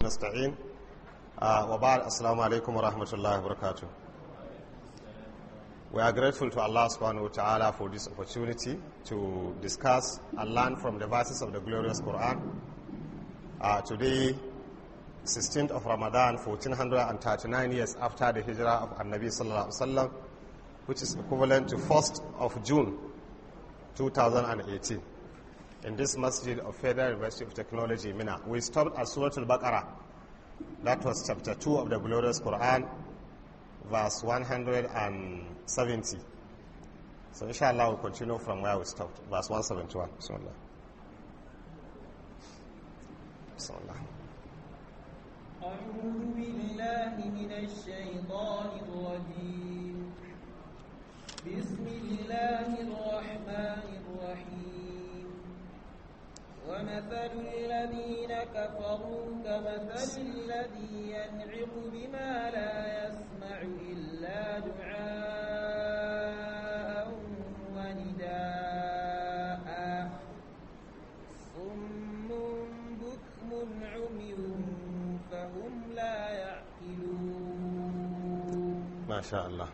نستعين وبعد السلام عليكم ورحمة الله وبركاته. We are grateful to Allah subhanahu wa ta'ala for this opportunity to discuss and learn from the verses of the glorious Quran. Today, 16th of Ramadan, 1439 years after the hijrah of An-Nabi sallallahu alaihi wasallam, which is equivalent to 1st of June 2018. In this masjid of Federal University of Technology, Minna. We stopped at Surah Al-Baqarah. That was chapter 2 of the glorious Quran, verse 170. So inshallah we'll continue from where we stopped, verse 171. Bismillah. Bismillah. أعوذ بالله من الشيطان الرجيم. بسم الله الرحمن الرحيم. ومثل الذين كفروا كمثل الذي ينعق بما لا يسمع إلا دعاء ونداء صم بكم عمي فهم لا يعقلون. ما شاء الله.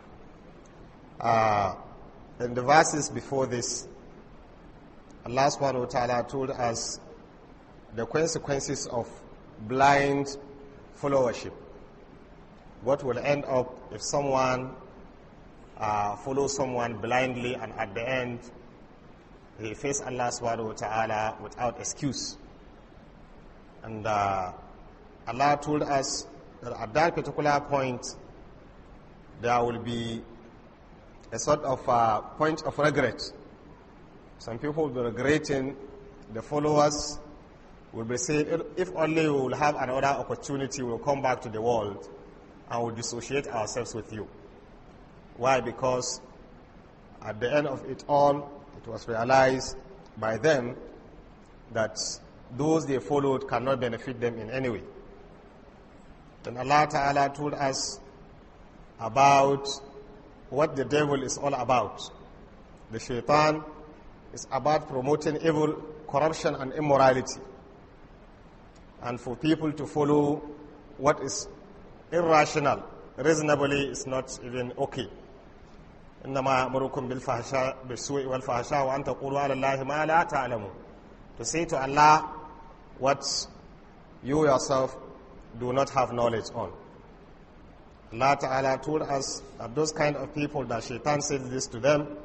In the verses before this, Allah subhanahu wa ta'ala told us the consequences of blind followership. What will end up if someone follows someone blindly and at the end he faces Allah subhanahu wa ta'ala without excuse. And Allah told us that at that particular point there will be a sort of point of regret. Some people will be regretting, the followers will be saying, if only we will have another opportunity, we will come back to the world and we'll dissociate ourselves with you. Why? Because at the end of it all, it was realized by them that those they followed cannot benefit them in any way. Then Allah Ta'ala told us about what the devil is all about. The shaitan is about promoting evil, corruption, and immorality. And for people to follow what is irrational, reasonably, is not even okay. إنما يأمركم بالسوء والفحشاء وأن تقولوا على الله ما لا تعلمون. To say to Allah what you yourself do not have knowledge on. Allah Ta'ala told us that those kind of people that Shaitan says this to them,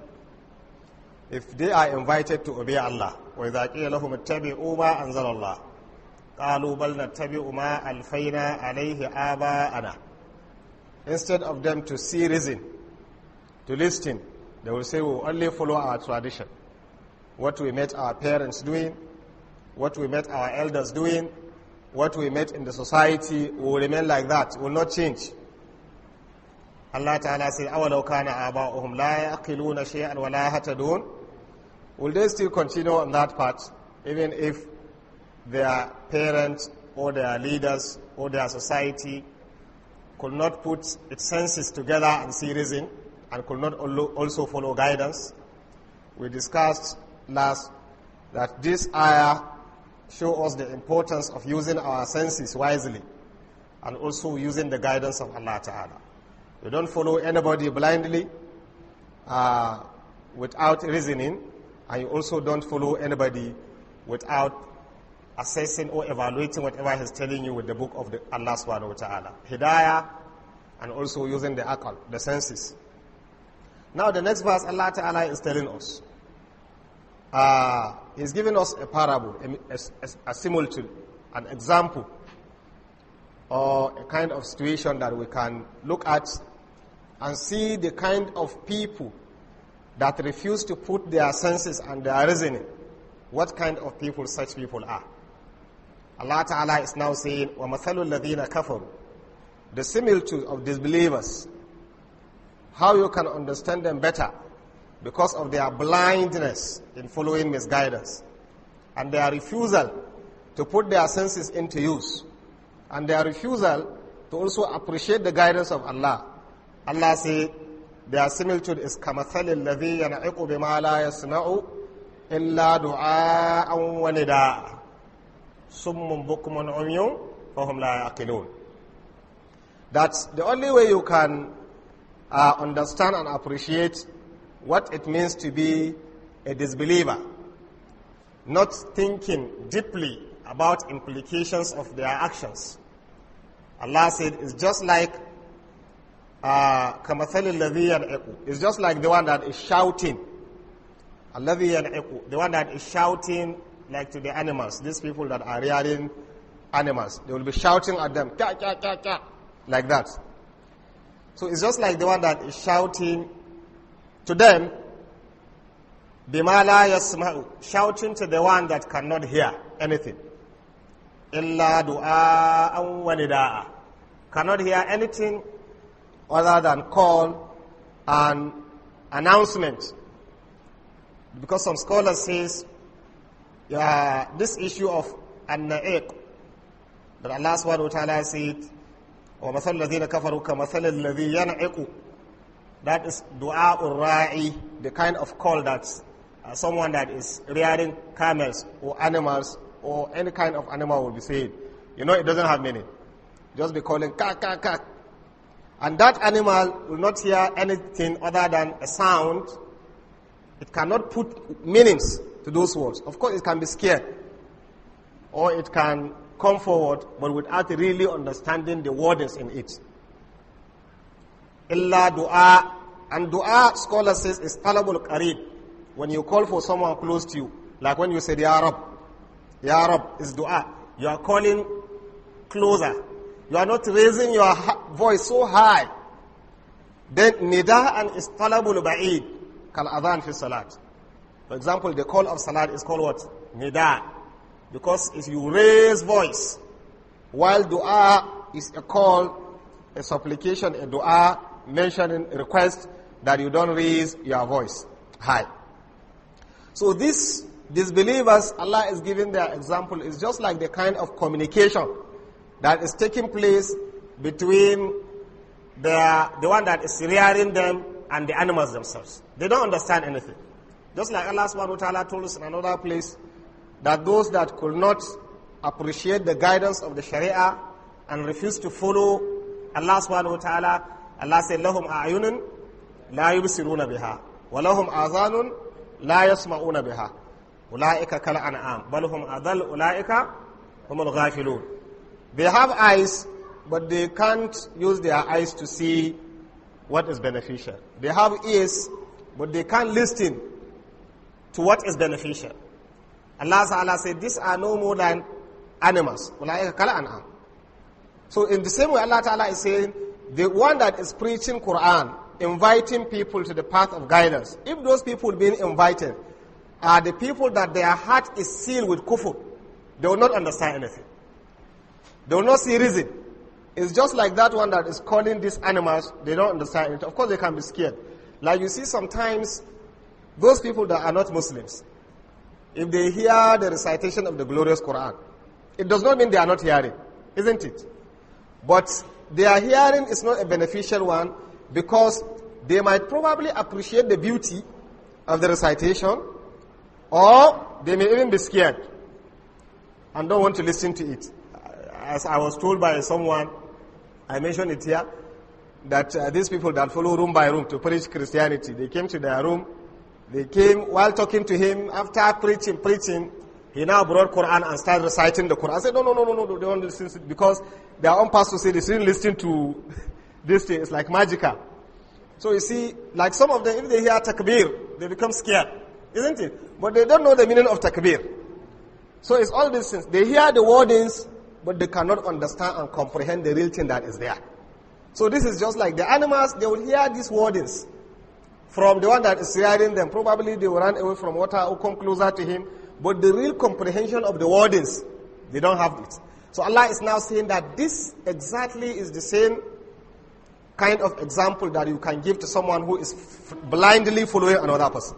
if they are invited to obey Allah, وَإِذَا قِيلَ لَهُمُ اتَّبِعُوا مَا أَنزَلَ اللَّهُ قَالُوا بَلْ نَتَّبِعُ مَا أَلْفَيْنَا عَلَيْهِ آبَاءَنَا. Instead of them to see reason, to listen, they will say, we will only follow our tradition. What we met our parents doing, what we met our elders doing, what we met in the society, we will remain like that, will not change. Allah Ta'ala said, أَوَلَوْ كَانَ آبَاؤُهُمْ لَا يَعْقِلُونَ شَيْئًا وَلَا يَهْتَدُونَ. Will they still continue on that path, even if their parents or their leaders or their society could not put its senses together and see reason, and could not also follow guidance? We discussed last that this ayah shows us the importance of using our senses wisely and also using the guidance of Allah Ta'ala. You don't follow anybody blindly without reasoning, and you also don't follow anybody without assessing or evaluating whatever he's telling you with the book of Allah subhanahu wa ta'ala. Hidayah, and also using the aql, the senses. Now the next verse, Allah Ta'ala is telling us, He's giving us a parable, a similitude, an example, or a kind of situation that we can look at and see the kind of people that refuse to put their senses and their reasoning, what kind of people such people are. Allah Ta'ala is now saying, وَمَثَلُ الَّذِينَ كَفَرُوا. The similitude of disbelievers, how you can understand them better, because of their blindness in following misguidance, and their refusal to put their senses into use, and their refusal to also appreciate the guidance of Allah. Allah said, their similitude is كَمَثَلِ الَّذِي يَنْعِقُ بِمَا لَا يَسْمَعُ إِلَّا دُعَاءً وَنِدَاءً صُمٌّ بُكْمٌ عُمْيٌ فَهُمْ لَا يَعْقِلُونَ. That the only way you can understand and appreciate what it means to be a disbeliever, not thinking deeply about implications of their actions. Allah said, it's just like كَمَثَلِ الَّذِي يَنْعِقُ. It's just like the one that is shouting. الَّذِي يَنْعِقُ. The one that is shouting like to the animals. These people that are rearing animals. They will be shouting at them. Ka, ka, ka, ka, like that. So it's just like the one that is shouting to them. بِمَا لَا يَسْمَعُ. Shouting to the one that cannot hear anything. إِلَّا دُعَاءً وَنِدَاءً. Cannot hear anything other than call and announcement. Because some scholars says this issue of an-na'iq, that Allah subhanahu wa ta'ala said, وَمَثَلُ الَّذِينَ كَفَرُوا كَمَثَلِ الَّذِي يَنْعِقُ. That is du'a ur-ra'i, the kind of call that someone that is rearing camels or animals or any kind of animal will be saying. You know, it doesn't have meaning. Just be calling ka, ka, ka. And that animal will not hear anything other than a sound. It cannot put meanings to those words. Of course, it can be scared. Or it can come forward, but without really understanding the wordings in it. Illa dua. And dua, scholar says, is talabul qareeb. When you call for someone close to you, like when you say, Ya Rab. Ya Rab is dua. You are calling closer. You are not raising your voice so high. Then nida'an is talabul ba'id. Kal adhan fi salat. For example, the call of salat is called what? Nida. Because if you raise voice, while dua is a call, a supplication, a dua, mentioning, a request, that you don't raise your voice high. So these disbelievers, Allah is giving their example, is just like the kind of communication that is taking place between the one that is rearing them and the animals themselves. They don't understand anything. Just like Allah subhanahu wa ta'ala told us in another place, that those that could not appreciate the guidance of the Sharia and refuse to follow Allah subhanahu wa ta'ala, Allah said, لَهُمْ أَعْيُنٌ لَا يُبْصِرُونَ بِهَا وَلَهُمْ آذَانٌ لَا يَسْمَعُونَ بِهَا أُولَٰئِكَ كَالْأَنْعَامِ بَلْ هُمْ أَضَلُّ أُولَٰئِكَ هُمُ الْغَافِلُونَ. They have eyes, but they can't use their eyes to see what is beneficial. They have ears, but they can't listen to what is beneficial. Allah Ta'ala said, these are no more than animals. So in the same way, Allah Ta'ala is saying, the one that is preaching Quran, inviting people to the path of guidance, if those people being invited are the people that their heart is sealed with kufr, they will not understand anything. They will not see reason. It's just like that one that is calling these animals, they don't understand it. Of course, they can be scared. Like you see sometimes, those people that are not Muslims, if they hear the recitation of the glorious Quran, it does not mean they are not hearing, isn't it? But their hearing is not a beneficial one because they might probably appreciate the beauty of the recitation, or they may even be scared and don't want to listen to it. As I was told by someone, I mentioned it here, that these people that follow room by room to preach Christianity, they came to their room, they came while talking to him, after preaching, he now brought Quran and started reciting the Quran. I said, no, they don't listen to it, because their own pastor said they didn't listen to this thing, it's like magical. So you see, like some of them, if they hear takbir, they become scared, isn't it? But they don't know the meaning of takbir. So it's all these things. They hear the wordings, but they cannot understand and comprehend the real thing that is there. So this is just like the animals, they will hear these wordings from the one that is rearing them. Probably they will run away from water or come closer to him, but the real comprehension of the wordings, they don't have it. So Allah is now saying that this exactly is the same kind of example that you can give to someone who is blindly following another person.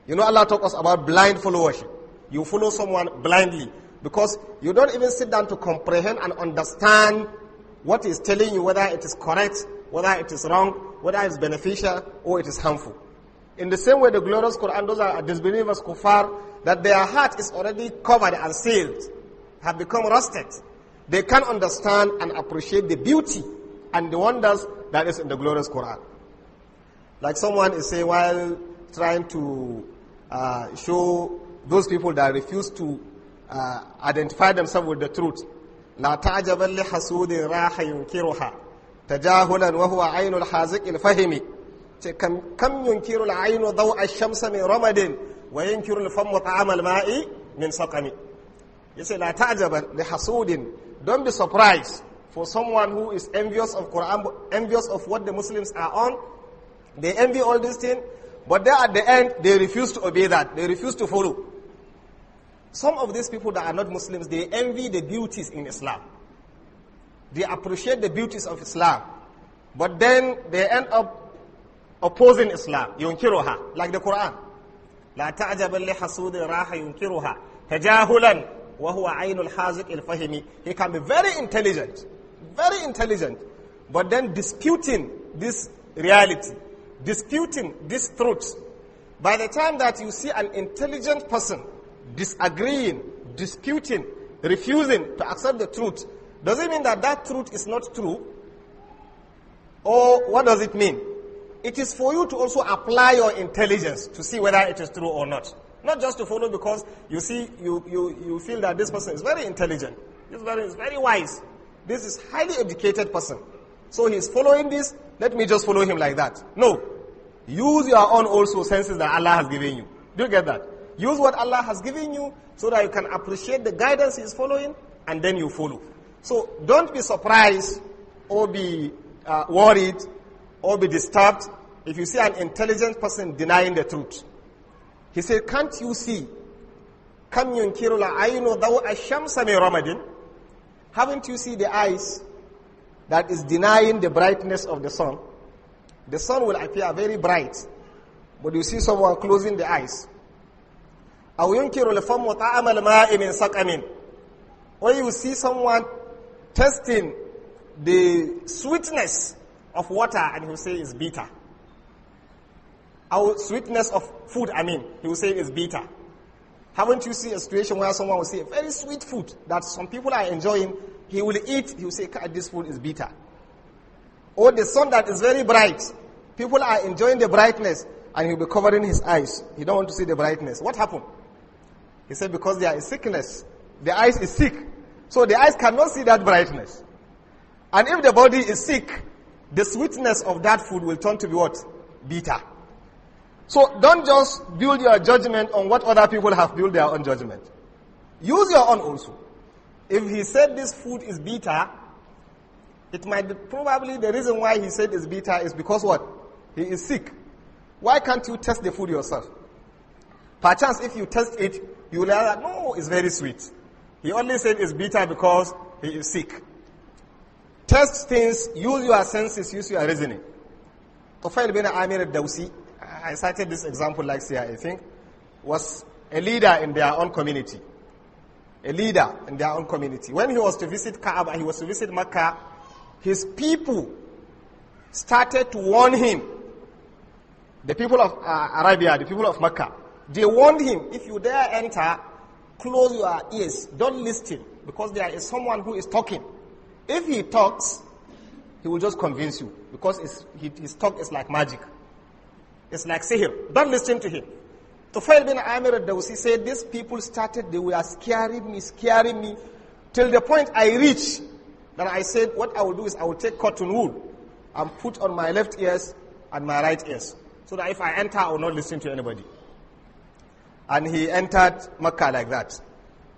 You know, Allah talks about blind followership. You follow someone blindly because you don't even sit down to comprehend and understand what is telling you, whether it is correct, whether it is wrong, whether it is beneficial or it is harmful. In the same way, the glorious Quran, those are disbelievers, kuffar, that their heart is already covered and sealed, have become rusted. They can't understand and appreciate the beauty and the wonders that is in the glorious Quran. Like someone is saying while trying to show those people that refuse to identify themselves with the truth. لا تعجبا لحسود راح ينكرها تجاهلا وهو عين الحازق الفهم كم ينكر العين ضوء الشمس من رمد وينكر الفم طعام الماء من سقم. You say لا تعجبا لحسود. Don't be surprised for someone who is envious of Quran, envious of what the Muslims are on. They envy all these things, but then at the end they refuse to obey that. They refuse to follow. Some of these people that are not Muslims, they envy the beauties in Islam. They appreciate the beauties of Islam. But then they end up opposing Islam. ينكرها, like the Quran. لا تعجب لحسود راح ينكرها تجاهلا وهو عين الحازق الفهم. He can be very intelligent. But then disputing this reality, disputing this truth. By the time that you see an intelligent person disagreeing, disputing, refusing to accept the truth, does it mean that that truth is not true? Or what does it mean? It is for you to also apply your intelligence to see whether it is true or not. Not just to follow because you see, you feel that this person is very intelligent. This person is very wise. This is highly educated person. So he is following this, let me just follow him like that. No. Use your own also senses that Allah has given you. Do you get that? Use what Allah has given you so that you can appreciate the guidance He is following and then you follow. So don't be surprised or be worried or be disturbed if you see an intelligent person denying the truth. He said, can't you see? كَمْ يُنْكِرُ الْعَيْنُ ضَوْءَ الشَّمْسَ مِنْ رَمَدٍ. Haven't you seen the eyes that is denying the brightness of the sun? The sun will appear very bright, but you see someone closing the eyes. أو ينكر الفم طعم الماء من سقم. Or you see someone testing the sweetness of water and he will say it's bitter. Or sweetness of food, he will say it's bitter. Haven't you seen a situation where someone will say very sweet food that some people are enjoying, he will eat, he will say this food is bitter. Or the sun that is very bright, people are enjoying the brightness and he will be covering his eyes. He don't want to see the brightness. What happened? He said because there is sickness. The eyes is sick. So the eyes cannot see that brightness. And if the body is sick, the sweetness of that food will turn to be what? Bitter. So don't just build your judgment on what other people have built their own judgment. Use your own also. If he said this food is bitter, it might be probably the reason why he said it's bitter is because what? He is sick. Why can't you test the food yourself? Perchance if you test it, you will realize that no, it's very sweet. He only said it's bitter because he is sick. Test things, use your senses, use your reasoning. Tufail bin Amir al-Dawsi, I cited this example like here, I think, was a leader in their own community. A leader in their own community. When he was to visit Kaaba, he was to visit Mecca, his people started to warn him. The people of Arabia, the people of Mecca, they warned him, if you dare enter, close your ears, don't listen, because there is someone who is talking. If he talks, he will just convince you, because his talk is like magic. It's like sihr. Don't listen to him. Tufail bin Amir al-Dawsi said, these people started, they were scaring me, till the point I reached, that I said, what I will do is I will take cotton wool and put on my left ears and my right ears, so that if I enter, I will not listen to anybody. And he entered Makkah like that,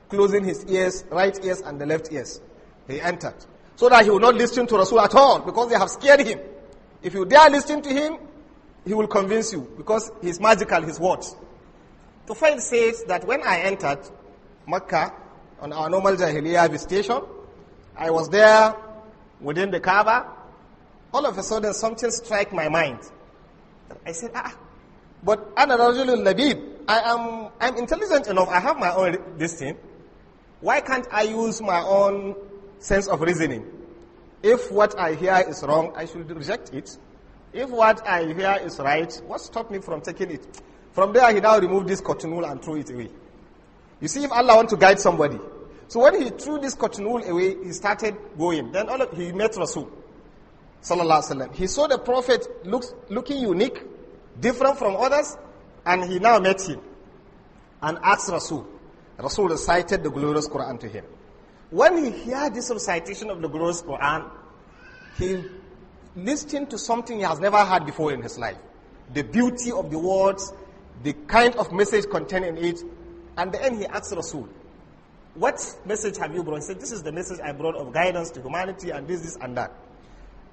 closing his ears, right ears and the left ears. He entered, so that he will not listen to Rasul at all, because they have scared him. If you dare listen to him, he will convince you, because he's magical, his words. Tufail says that when I entered Makkah on our normal Jahiliyyah visitation, I was there within the Kaaba. All of a sudden, something struck my mind. I said, but ana rajulun labib. I'm intelligent enough. I have my own this thing. Why can't I use my own sense of reasoning? If what I hear is wrong, I should reject it. If what I hear is right, what stopped me from taking it? From there, he now removed this cotton wool and threw it away. You see, if Allah wants to guide somebody, So when he threw this cotton wool away, he started going. Then he met Rasul, sallallahu alaihi wasallam. He saw the Prophet looking unique, different from others, and he now met him and asked Rasul. Rasul recited the glorious Quran to him. When he heard this recitation of the glorious Quran, he listened to something he has never heard before in his life. The beauty of the words, the kind of message contained in it. And then he asked Rasul, what message have you brought? He said, this is the message I brought of guidance to humanity and this and that.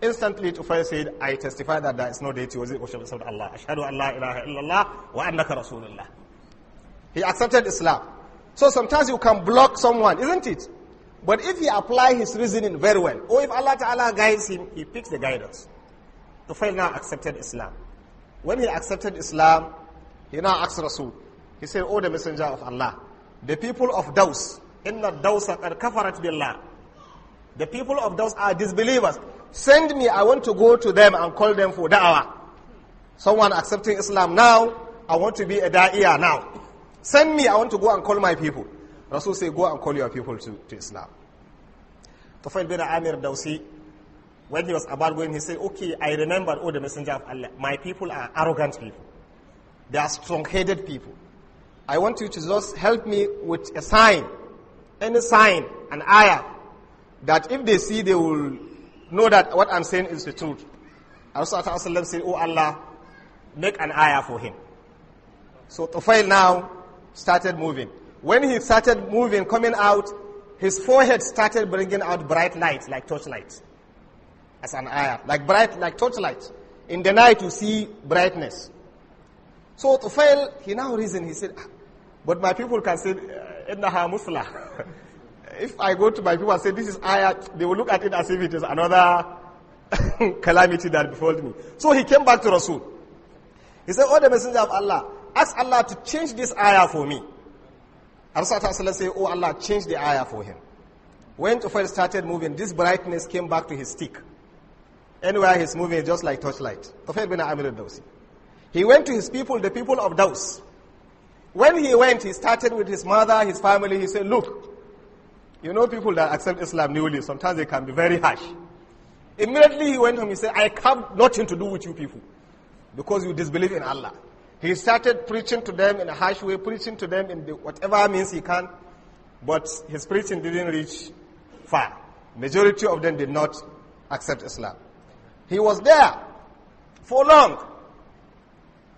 Instantly, Tufail said, I testify that there is no deity worthy of worship except Allah. Ashhadu an la ilaha illallah wa annaka Rasulullah. He accepted Islam. So sometimes you can block someone, isn't it? But if he apply his reasoning very well, or if Allah Ta'ala guides him, he picks the guidance. Tufail now accepted Islam. When he accepted Islam, he now asked Rasul. He said, oh, the messenger of Allah, the people of Daws, inna Dawsa qad kafarat billah. The people of Daws are disbelievers. Send me, I want to go to them and call them for da'wah. Someone accepting Islam now, I want to be a da'iyah now. Send me, I want to go and call my people. Rasul said, go and call your people to Islam. Tufail bin Amir Dawsi, when he was about going, he said, okay, I remembered, oh, the messenger of Allah, my people are arrogant people. They are strong-headed people. I want you to just help me with a sign, any sign, an ayah, that if they see, they will know that what I'm saying is the truth. Rasulullah said, oh Allah, make an ayah for him. So Tufail now started moving. When he started moving, coming out, his forehead started bringing out bright lights, like torchlights. As an ayah, like bright, like torchlights. In the night, you see brightness. So Tufail, he now reasoned, he said, but my people can say, Innaha Musla. If I go to my people and say, this is ayah, they will look at it as if it is another calamity that befell me. So he came back to Rasul. He said, oh, the messenger of Allah, ask Allah to change this ayah for me. Rasulullah said, oh Allah, change the ayah for him. When Tufail started moving, this brightness came back to his stick. Anywhere he's moving, just like torchlight. Tufail bin Amir al-Dawsi. He went to his people, the people of Daws. When he went, he started with his mother, his family. He said, look, you know people that accept Islam newly, sometimes they can be very harsh. Immediately he went home, he said, I have nothing to do with you people because you disbelieve in Allah. He started preaching to them in a harsh way, preaching to them in whatever means he can, but his preaching didn't reach far. Majority of them did not accept Islam. He was there for long.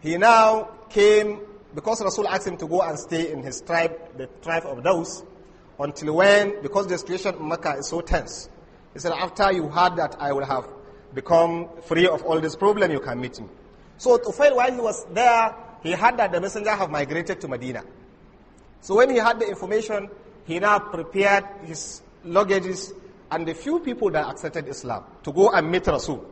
He now came, because Rasul asked him to go and stay in his tribe, the tribe of Daws, until when, because the situation in Mecca is so tense. He said, after you heard that I will have become free of all this problem, you can meet me. So Tufail, while he was there, he heard that the messenger have migrated to Medina. So when he had the information, he now prepared his luggages and the few people that accepted Islam to go and meet Rasul.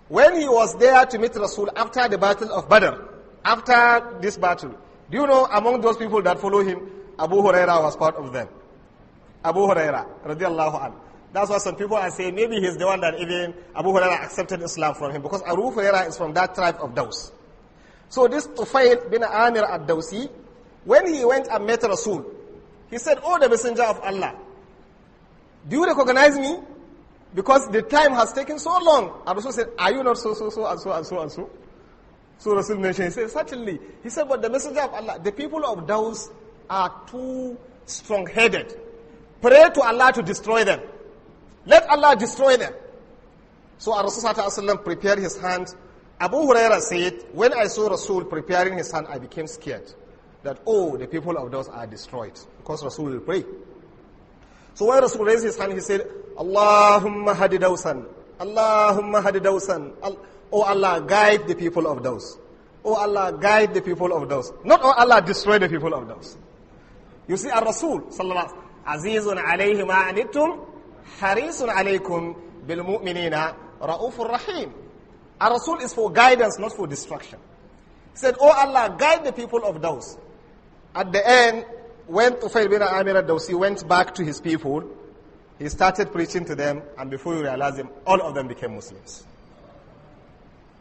When he was there to meet Rasul after the battle of Badr, after this battle, do you know among those people that follow him, Abu Huraira was part of them. Abu Huraira, radiallahu anhu. That's why some people are saying maybe he's the one that even Abu Huraira accepted Islam from him, because Abu Huraira is from that tribe of Daws. So this Tufail bin Amir al-Dawsi, when he went and met Rasul, he said, oh, the messenger of Allah, do you recognize me? Because the time has taken so long. And Rasul said, are you not so, and so, and so, and so? So Rasul mentioned, he said, certainly. He said, but the messenger of Allah, the people of Daws are too strong-headed. Pray to Allah to destroy them. Let Allah destroy them. So Rasul prepared his hand. Abu Huraira said, when I saw Rasul preparing his hand, I became scared. That, oh, the people of Daws are destroyed. Because Rasul will pray. So when Rasul raised his hand, he said, Allahumma hadi Dawsan. Allahumma hadi Dawsan. Oh Allah, guide the people of Daws. Oh Allah, guide the people of Daws. Not oh Allah, destroy the people of Daws. You see, Rasul, sallallahu Azizun alayhi ma anittum, harisun alaykum bil mu'minina, ra'ufur rahim. Rasul is for guidance, not for destruction. He said, oh Allah, guide the people of Daws. At the end, when Tufail bin Amir al-Dawsi went back to his people, he started preaching to them, and before you realize him, all of them became Muslims.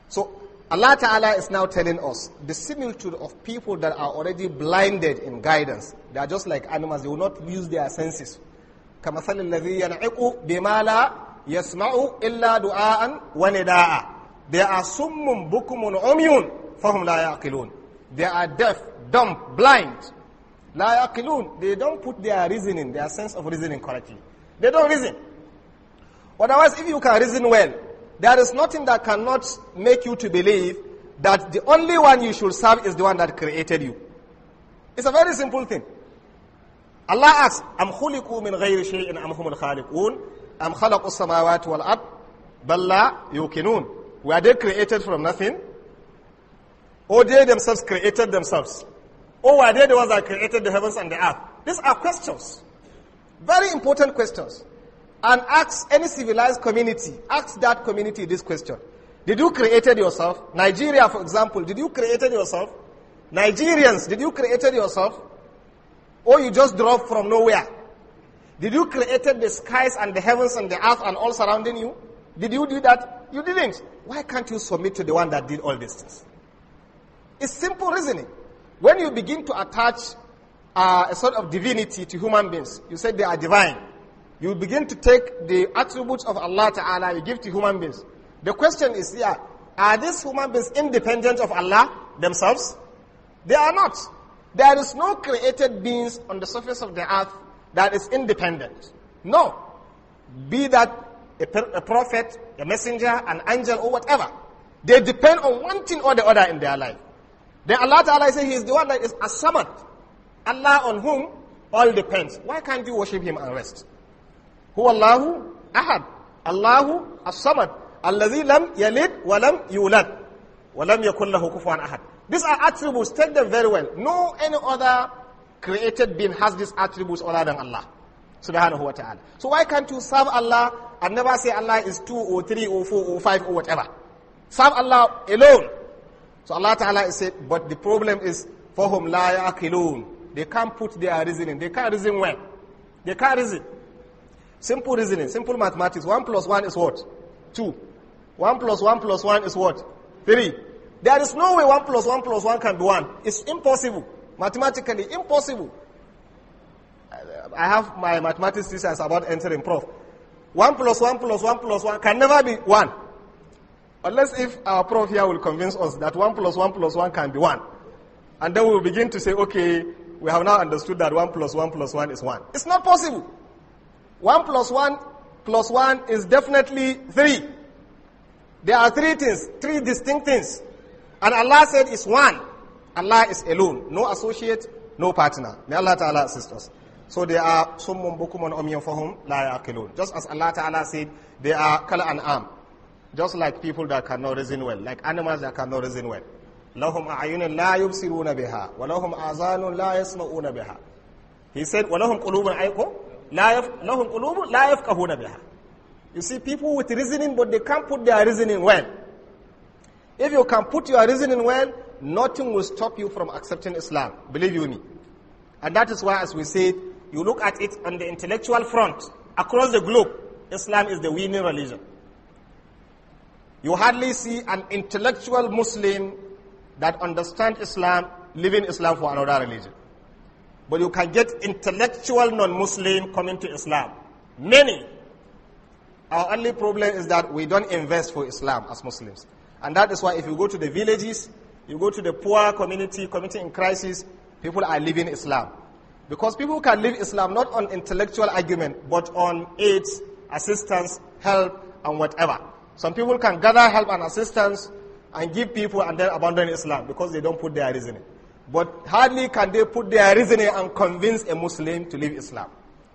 So, Allah Ta'ala is now telling us the similitude of people that are already blinded in guidance. They are just like animals. They will not use their senses. كَمَثَلِ الَّذِي يَنْعِقُ بِمَا لَا يَسْمَعُ إِلَّا دُعَاءً وَنِدَاءً. They are summun bukumun umyun fahum la yaqilun. They are deaf, dumb, blind. La yaqilun. They don't put their reasoning, their sense of reasoning correctly. They don't reason. Otherwise, if you can reason well, there is nothing that cannot make you to believe that the only one you should serve is the one that created you. It's a very simple thing. Allah asks, أَمْ خُلِقُوا مِنْ غَيْرِ شَيْءٍ أَمْ هُمُ الْخَالِقُونَ أَمْ خَلَقُوا السَّمَاوَاتِ وَالْأَرْضِ بَلْ لَا يُوقِنُونَ. Were they created from nothing? Or they themselves created themselves? Or were they the ones that created the heavens and the earth? These are questions. Very important questions. And ask any civilized community, ask that community this question. Did you created yourself? Nigeria, for example, did you created yourself? Nigerians, did you created yourself? Or you just dropped from nowhere? Did you created the skies and the heavens and the earth and all surrounding you? Did you do that? You didn't. Why can't you submit to the one that did all these things? It's simple reasoning. When you begin to attach a sort of divinity to human beings, you say they are divine. You begin to take the attributes of Allah Ta'ala, you give to human beings. The question is here, are these human beings independent of Allah themselves? They are not. There is no created beings on the surface of the earth that is independent. No. Be that a prophet, a messenger, an angel, or whatever. They depend on one thing or the other in their life. Then Allah Ta'ala says He is the one that is as-samad. Allah on whom all depends. Why can't you worship Him and rest? Huwa Allahu ahad. Allahu as-samad. Alladhi lam yalid wa lam yulad. Wa lam yakul lahu kufuwan ahad. These are attributes. Take them very well. No any other created being has these attributes other than Allah. Subhanahu wa ta'ala. So why can't you serve Allah and never say Allah is 2 or 3 or 4 or 5 or whatever? Serve Allah alone. So Allah Ta'ala is said, but the problem is, فَهُمْ لَا يَعْقِلُونَ. They can't put their reasoning. They can't reason well. They can't reason. Simple reasoning, simple mathematics. 1 plus 1 is what? 2. 1 plus 1 plus 1 is what? 3. There is no way 1 plus 1 plus 1 can be 1. It's impossible. Mathematically impossible. I have my mathematics teachers about entering prof. 1 plus 1 plus 1 plus 1 can never be 1. Unless if our prof here will convince us that 1 plus 1 plus 1 can be 1. And then we will begin to say, okay, we have now understood that 1 plus 1 plus 1 is 1. It's not possible. 1 plus 1 is definitely 3. There are 3 things, 3 distinct things. And Allah said it's 1. Allah is alone. No associate, no partner. May Allah Ta'ala assist us. So they are summun bukumun umyun fahum la yaqilun. Just as Allah Ta'ala said, they are kal an'am. Just like people that cannot reason well, like animals that cannot reason well. Lahum a'yunun la yubsiruna biha, wa lahum azanun la yasma'una biha. He said, wa lahum qulubun lahum qulubun la yafqahuna biha. You see, people with reasoning, but they can't put their reasoning well. If you can put your reasoning well, nothing will stop you from accepting Islam. Believe you me. And that is why, as we said, you look at it on the intellectual front, across the globe, Islam is the winning religion. You hardly see an intellectual Muslim that understands Islam leaving Islam for another religion. But you can get intellectual non-Muslim coming to Islam. Many. Our only problem is that we don't invest for Islam as Muslims. And that is why if you go to the villages, you go to the poor community in crisis, people are leaving Islam. Because people can leave Islam not on intellectual argument, but on aids, assistance, help, and whatever. Some people can gather help and assistance and give people and then abandon Islam because they don't put their reasoning. But hardly can they put their reasoning and convince a Muslim to leave Islam,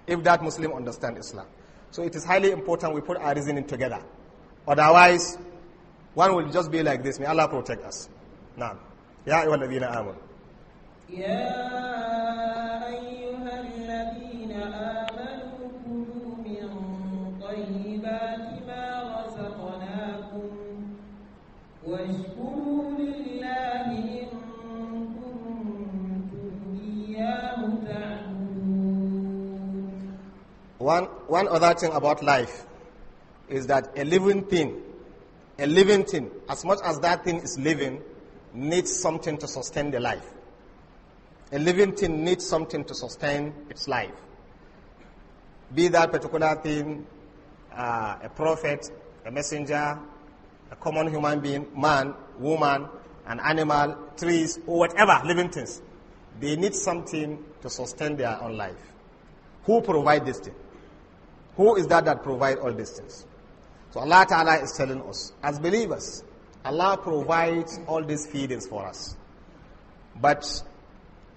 if that Muslim understands Islam. So it is highly important we put our reasoning together. Otherwise, one will just be like this. May Allah protect us. Now, Ya ayyuhalladhina amanu. يا أيها الذين آمنوا كلوا من طيبات ما رزقناكم واشكروا لله إن كنتم إياه تعبدون. One other thing about life is that a living thing a living thing, as much as that thing is living, needs something to sustain the life. A living thing needs something to sustain its life. Be that particular thing a prophet, a messenger, a common human being, man, woman, an animal, trees, or whatever, living things. They need something to sustain their own life. Who provides this thing? Who is that provides all these things? So Allah Ta'ala is telling us, as believers, Allah provides all these feedings for us. But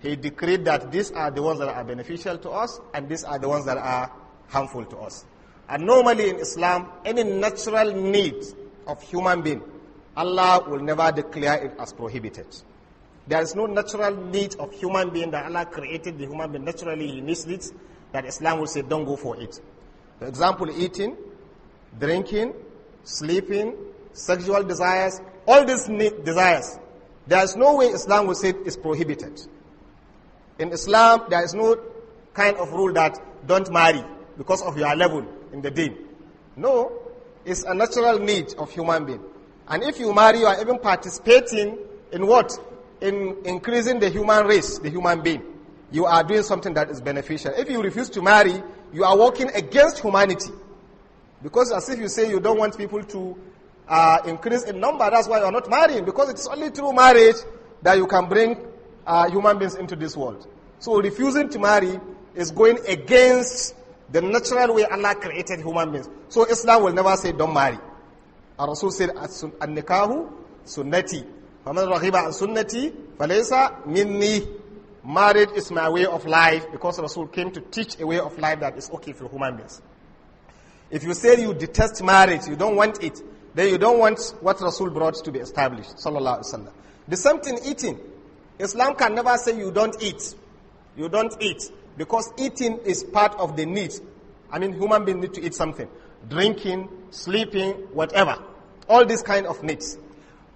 He decreed that these are the ones that are beneficial to us, and these are the ones that are harmful to us. And normally in Islam, any natural need of human being, Allah will never declare it as prohibited. There is no natural need of human being that Allah created the human being. Naturally, He needs it, that Islam will say, don't go for it. For example, eating, drinking, sleeping, sexual desires, all these desires. There is no way Islam will say it is prohibited. In Islam, there is no kind of rule that don't marry because of your level in the deen. No, it's a natural need of human being. And if you marry, you are even participating in what? In increasing the human race, the human being. You are doing something that is beneficial. If you refuse to marry, you are working against humanity. Because as if you say you don't want people to increase in number, that's why you are not marrying. Because it's only through marriage that you can bring human beings into this world. So refusing to marry is going against the natural way Allah created human beings. So Islam will never say don't marry. Our Rasul said, An-nikahu sunnati. فَمَنْ رَغِبَ عَنْ سُنَّتِي فَلَيْسَ مِنِّي. Marriage is my way of life, because Rasul came to teach a way of life that is okay for human beings. If you say you detest marriage, you don't want it, then you don't want what Rasul brought to be established. Sallallahu Alaihi Wasallam. The same thing eating. Islam can never say you don't eat. You don't eat. Because eating is part of the need. I mean, human beings need to eat something. Drinking, sleeping, whatever. All these kind of needs.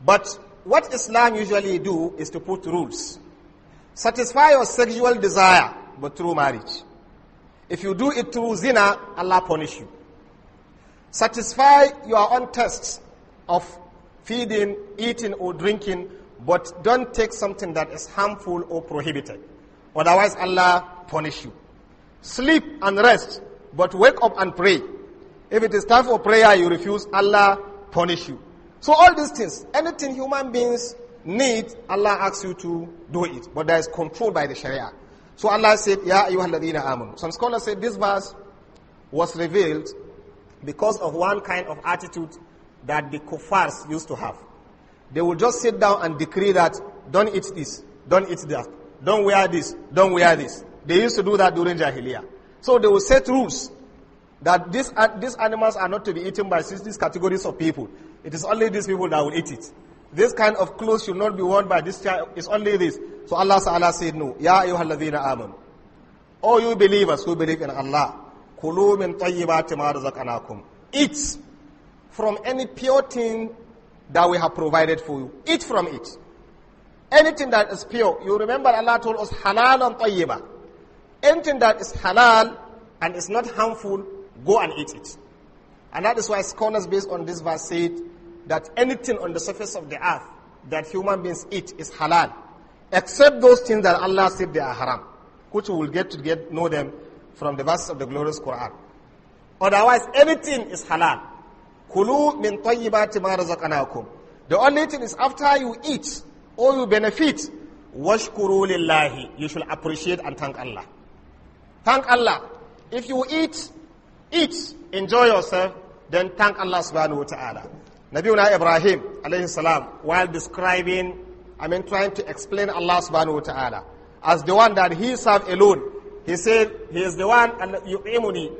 But what Islam usually do is to put rules. Satisfy your sexual desire, but through marriage. If you do it through zina, Allah punish you. Satisfy your own tastes of feeding, eating, or drinking, but don't take something that is harmful or prohibited. Otherwise, Allah punish you. Sleep and rest, but wake up and pray. If it is time for prayer, you refuse, Allah punish you. So all these things, anything human beings need, Allah asks you to do it. But there is control by the Sharia. So Allah said, Ya ayyuhalladhina amanu. Some scholars say this verse was revealed because of one kind of attitude that the kuffars used to have. They would just sit down and decree that, don't eat this, don't eat that, don't wear this, don't wear this. They used to do that during Jahiliyyah. So they would set rules that these animals are not to be eaten by these categories of people. It is only these people that will eat it. This kind of clothes should not be worn by this child. It's only this. So Allah Ta'ala said, no. Ya ayyuhalladhina amanu. O you believers who believe in Allah. Kulu min tayyibati ma razaqnakum. Eat from any pure thing that we have provided for you. Eat from it. Anything that is pure. You remember Allah told us halal and tayyiba. Anything that is halal and is not harmful, go and eat it. And that is why scholars based on this verse said that anything on the surface of the earth that human beings eat is halal, except those things that Allah said they are haram, which we will get to know them from the verses of the glorious Quran. Otherwise, anything is halal. Kulu min tayyibati ma razaqnakum. The only thing is after you eat or you benefit, washkuru lillahi. You should appreciate and thank Allah. Thank Allah. If you eat, enjoy yourself, then thank Allah subhanahu wa ta'ala. Nabiuna Ibrahim alayhi salam, while describing, trying to explain Allah subhanahu wa ta'ala as the one that he served alone, he said, he is the one yu'imuni,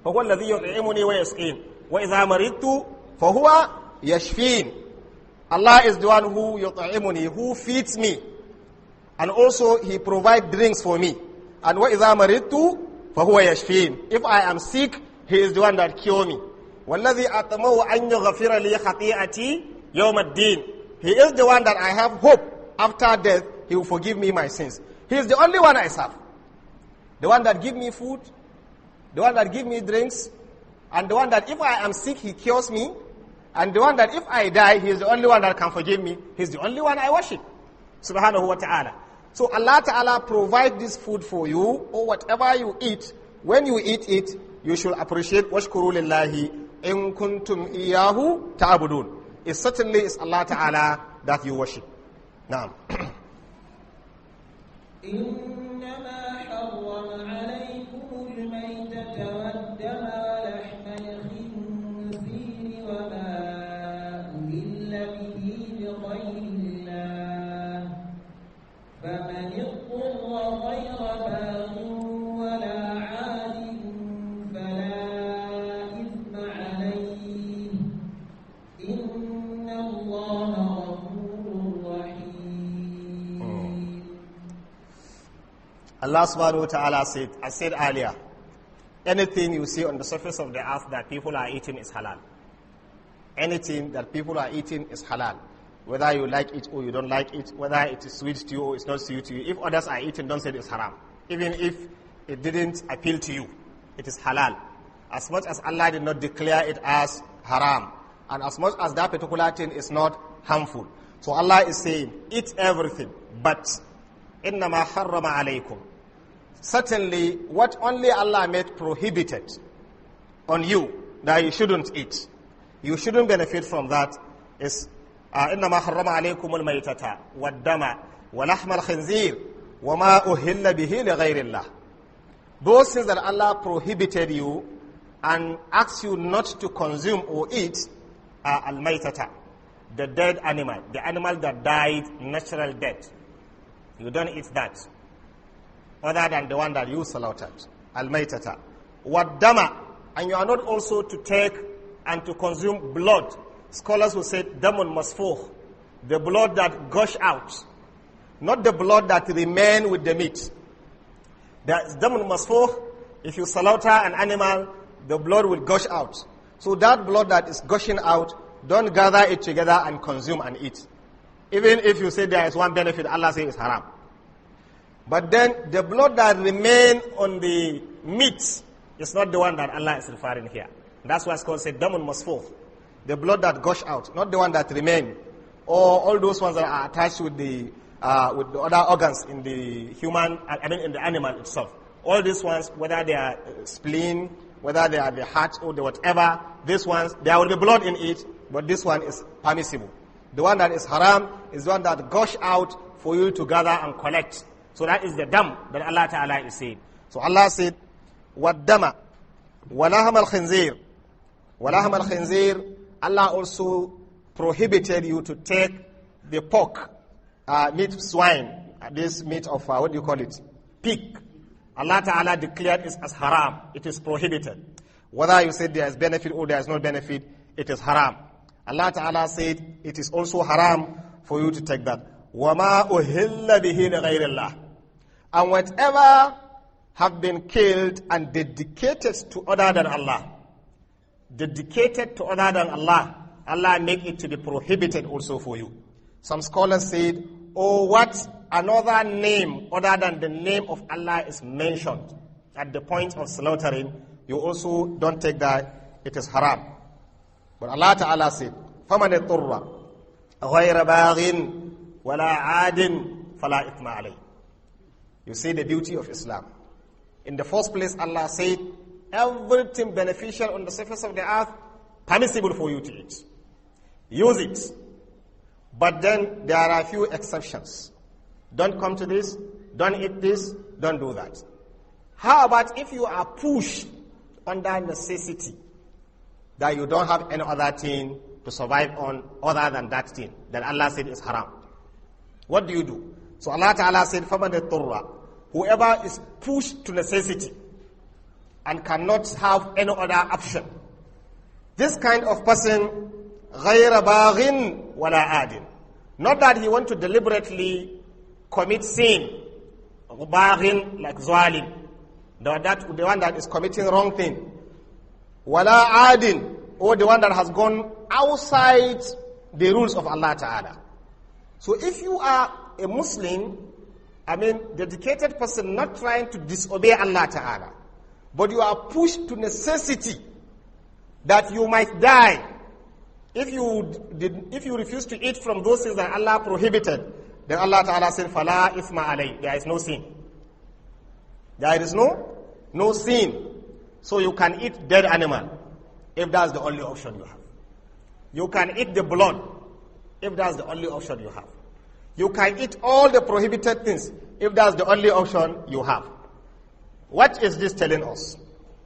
فَهُوَ الَّذِي يُطْعِمُنِي وَيَسْقِينِ وَإِذَا مَرِضْتُ فَهُوَ يَشْفِينِ. Allah is the one who yu'imuni, who feeds me, and also he provides drinks for me. And وَإِذَا مَرِضْتُ فَهُوَ يَشْفِينِ. If I am sick, he is the one that cures me. وَالَّذِي أَطْمَعُ أَنْ يَغْفِرَ لِي خَطِيئَتِي يَوْمَ الدِّينِ. He is the one that I have hope after death, he will forgive me my sins. He is the only one I serve. The one that gives me food, the one that gives me drinks, and the one that if I am sick, he cures me, And the one that if I die, he is the only one that can forgive me. He's the only one I worship. Subhanahu wa ta'ala. So Allah ta'ala provide this food for you, or whatever you eat. When you eat it, you should appreciate washkuru lillahi in kuntum iyahu ta'budun. It certainly is Allah ta'ala that you worship. Now. إنما حرم عليكم الميتة والدم ولحم الخنزير وما أهل به لغير الله فمن اضطر غير باغ ولا عاد فلا إثم عليه إن الله Allah subhanahu wa ta'ala said, I said earlier, anything you see on the surface of the earth that people are eating is halal. Anything that people are eating is halal. Whether you like it or you don't like it, whether it is sweet to you or it's not sweet to you. If others are eating, don't say it's haram. Even if it didn't appeal to you, it is halal. As much as Allah did not declare it as haram, and as much as that particular thing is not harmful. So Allah is saying, eat everything, but إِنَّمَا حَرَّمَ عَلَيْكُمْ. Certainly, what only Allah made prohibited on you, that you shouldn't eat, you shouldn't benefit from that, is إِنَّمَا حَرَّمَ عَلَيْكُمُ الْمَيْتَةَ وَالدَّمَ وَلَحْمَ الْخِنْزِيرِ وَمَا أُهِلَّ بِهِ لِغَيْرِ اللَّهِ. Those things that Allah prohibited you and asked you not to consume or eat are al-maytata, the dead animal, the animal that died natural death. You don't eat that, other than the one that you slaughtered. Al-maytata. Wad-dama. And you are not also to take and to consume blood. Scholars will say, damun masfuh. The blood that gush out. Not the blood that remain with the meat. That's damun masfuh. If you slaughter an animal, the blood will gush out. So that blood that is gushing out, don't gather it together and consume and eat. Even if you say there is one benefit, Allah says it's haram. But then the blood that remains on the meat is not the one that Allah is referring here. That's why it's called damun masfuh. The blood that gush out, not the one that remain, or all those ones that are attached with the other organs in the human, in the animal itself. All these ones, whether they are spleen, whether they are the heart or the whatever, these ones, there will be blood in it, but this one is permissible. The one that is haram is the one that gush out for you to gather and collect. So that is the dam that Allah Ta'ala is saying. So Allah said, وَالدَّمَ وَلَهَمَ الْخِنْزِيرِ وَلَهَمَ الْخِنْزِيرِ. Allah also prohibited you to take the pork, meat swine, this meat of, what do you call it? Pig. Allah Ta'ala declared it as haram. It is prohibited. Whether you say there is benefit or there is no benefit, it is haram. Allah Ta'ala said it is also haram for you to take that. وَمَا أُهِلَّ بِهِ لِغَيْرِ اللَّهِ. And whatever have been killed and dedicated to other than Allah, dedicated to other than Allah, Allah make it to be prohibited also for you. Some scholars said, oh, what another name other than the name of Allah is mentioned at the point of slaughtering, you also don't take that, it is haram. But Allah Ta'ala said, فَمَنِ اضْطُرَّ غَيْرَ بَاغٍ وَلَا عَادٍ فَلَا إِثْمَ عَلَيْهِ. You see the beauty of Islam. In the first place, Allah said, everything beneficial on the surface of the earth, permissible for you to eat. Use it. But then there are a few exceptions. Don't come to this, don't eat this, don't do that. How about if you are pushed under necessity, that you don't have any other thing to survive on other than that thing that Allah said is haram? What do you do? So Allah Ta'ala said, فَمَنِ الطُّرَّ. Whoever is pushed to necessity and cannot have any other option, this kind of person, غَيْرَ بَاغٍ وَلَا عَادٍ. Not that he want to deliberately commit sin, baghin, like zalim, the one that is committing wrong thing, wala adin, or the one that has gone outside the rules of Allah Ta'ala. So if you are a Muslim, dedicated person, not trying to disobey Allah Ta'ala, but you are pushed to necessity that you might die, If you refuse to eat from those things that Allah prohibited, then Allah Ta'ala said, "Fala ithma alay." There is no sin. There is no sin. So you can eat dead animal if that's the only option you have. You can eat the blood if that's the only option you have. You can eat all the prohibited things if that's the only option you have. What is this telling us?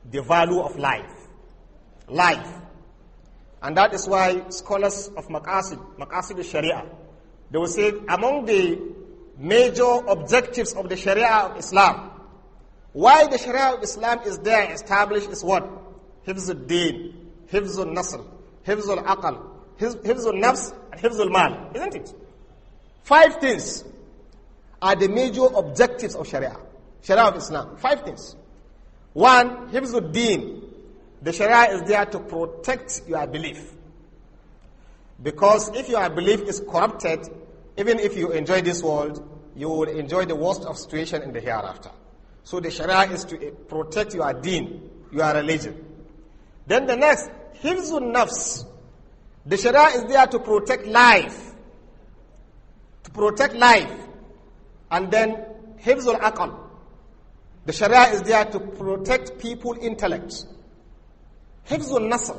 The value of life. Life. And that is why scholars of Maqasid Sharia, they will say among the major objectives of the Sharia of Islam, why the Sharia of Islam is there established is what? Hifzul Deen, Hifzul Nasr, Hifzul Aqal, Hifzul Nafs, and Hifzul Mal. Isn't it? 5 things are the major objectives of Sharia of Islam. 5 things. 1, Hifzul Deen. The Sharia is there to protect your belief. Because if your belief is corrupted, even if you enjoy this world, you will enjoy the worst of situation in the hereafter. So the Sharia is to protect your deen, your religion. Then the next, Hifzun Nafs. The Sharia is there to protect life. To protect life. And then Hifzul Aqal. The Sharia is there to protect people's intellect. Hifzul Nasr.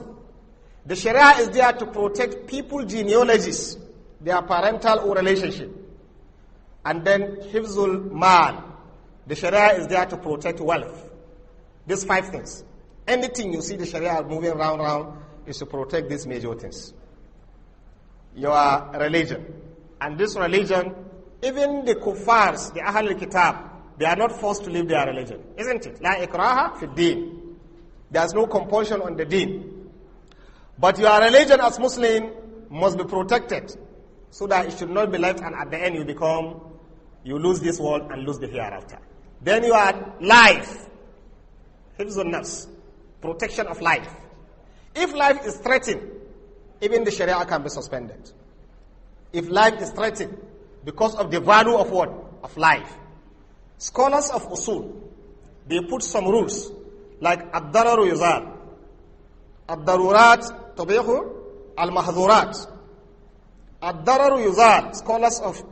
The Sharia is there to protect people's genealogies, their parental or relationship. And then Hifzul Mal. The Sharia is there to protect wealth. These 5 things. Anything you see the Sharia moving around is to protect these major things. Your religion. And this religion, even the kuffars, the Ahl al-Kitab, they are not forced to live their religion. Isn't it? La ikraha fi din. There's no compulsion on the deen. But your religion as Muslim must be protected so that it should not be left and at the end you lose this world and lose the hereafter. Then your life, hifzun nafs, protection of life. If life is threatened, even the Sharia can be suspended. If life is threatened because of the value of what? Of life. Scholars of usul, they put some rules like ad-dararu yuzal, ad-darurat tubihu al-mahdhurat. Ad-dararu yuzal. Scholars of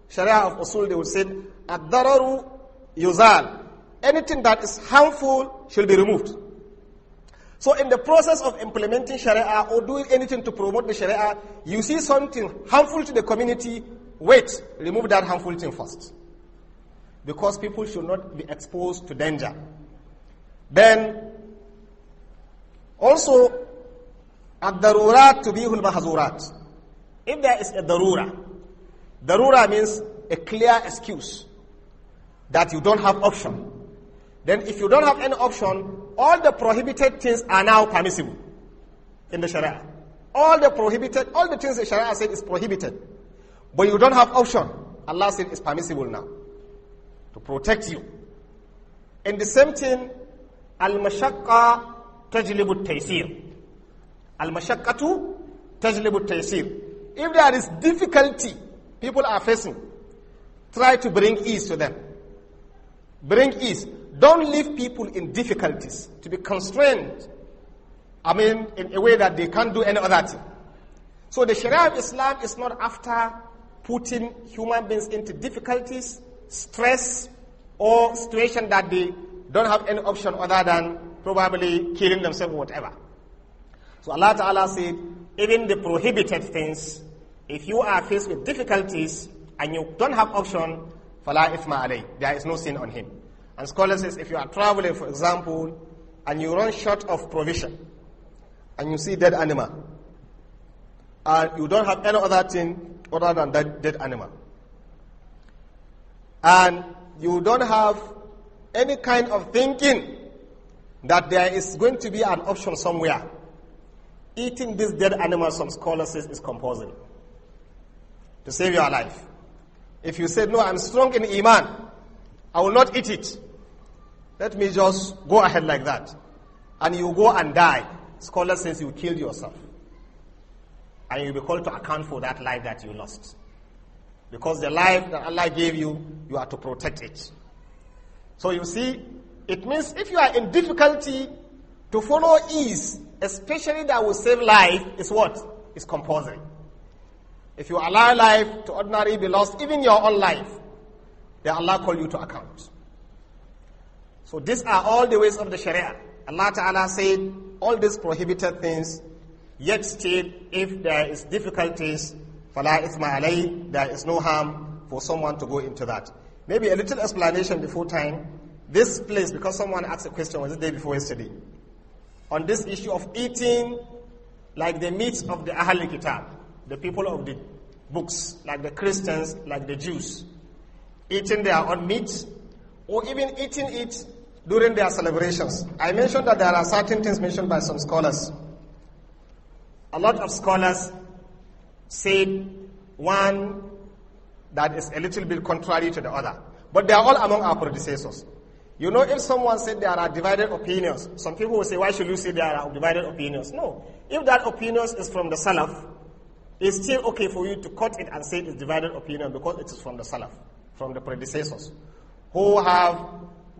Sharia of usul, they would say ad-dararu yuzal. Anything that is harmful should be removed. So in the process of implementing Sharia or doing anything to promote the Sharia, you see something harmful to the community, wait, remove that harmful thing first. Because people should not be exposed to danger. Then, also, ad-darurat tubihul mahzurat. If there is a darura means a clear excuse that you don't have option. Then if you don't have any option, all the prohibited things are now permissible in the Sharia. All the things the Sharia said is prohibited. But you don't have option. Allah said it's permissible now to protect you. And the same thing, al-mashaqqa tajlibu at-taysir. Al-mashaqqatu tajlibu at-taysir. If there is difficulty people are facing, try to bring ease to them. Bring ease. Don't leave people in difficulties to be constrained. In a way that they can't do any other thing. So the Sharia of Islam is not after putting human beings into difficulties, stress, or situation that they don't have any option other than probably killing themselves or whatever. So Allah Ta'ala said, even the prohibited things, if you are faced with difficulties and you don't have option, فَلَا إِثْمَ عَلَيْهِ, there is no sin on him. And scholars says, if you are traveling, for example, and you run short of provision, and you see dead animal, and you don't have any other thing other than that dead animal, and you don't have any kind of thinking that there is going to be an option somewhere, eating this dead animal, some scholars says, is compulsory to save your life. If you say, no, I'm strong in Iman, I will not eat it, let me just go ahead like that, and you go and die, scholar says you killed yourself. And you'll be called to account for that life that you lost. Because the life that Allah gave you, you are to protect it. So you see, it means if you are in difficulty, to follow ease, especially that will save life, is what? is compulsory. If you allow life to ordinarily be lost, even your own life, then Allah call you to account. So these are all the ways of the Sharia. Allah Ta'ala said all these prohibited things, yet still if there is difficulties, فَلَا إِثْمَ عَلَيْهِ, there is no harm for someone to go into that. Maybe a little explanation before time. This place, because someone asked a question, was the day before yesterday, on this issue of eating like the meat of the Ahl Kitab, the people of the books, like the Christians, like the Jews, eating their own meat, or even eating it during their celebrations. I mentioned that there are certain things mentioned by some scholars. A lot of scholars said one that is a little bit contrary to the other. But they are all among our predecessors. You know, if someone said there are divided opinions, some people will say, why should you say there are divided opinions? No. If that opinion is from the Salaf, it's still okay for you to cut it and say it's divided opinion because it is from the Salaf, from the predecessors, who have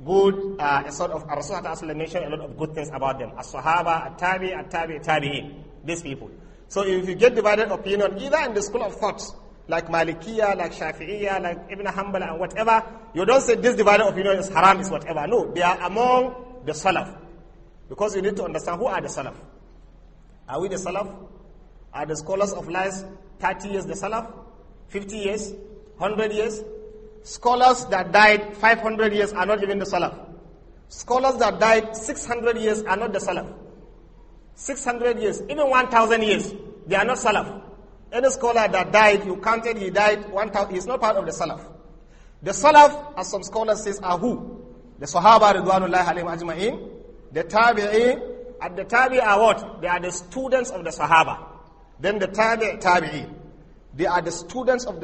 good, a sort of, Rasulullah mentioned a lot of good things about them. As-Sahaba, At-Tabi'in, these people. So if you get divided opinion, either in the school of thought, like Malikiya, like Shafi'iyya, like Ibn Hanbal and whatever, you don't say this divided opinion is haram, is whatever. No, they are among the Salaf. Because you need to understand who are the Salaf. Are we the Salaf? Are the scholars of lies 30 years the Salaf? 50 years? 100 years? Scholars that died 500 years are not even the Salaf. Scholars that died 600 years are not the Salaf. 600 years, even 1,000 years, they are not Salaf. Any scholar that died, you counted, he died 1,000, he's not part of the Salaf. The Salaf, as some scholars say, are who? The Sahaba, Ridwanullahi alayhim ajma'in, the Tabi'in, and the Tabi'i are what? They are the students of the Sahaba. Then the Tabi'i, they are the students of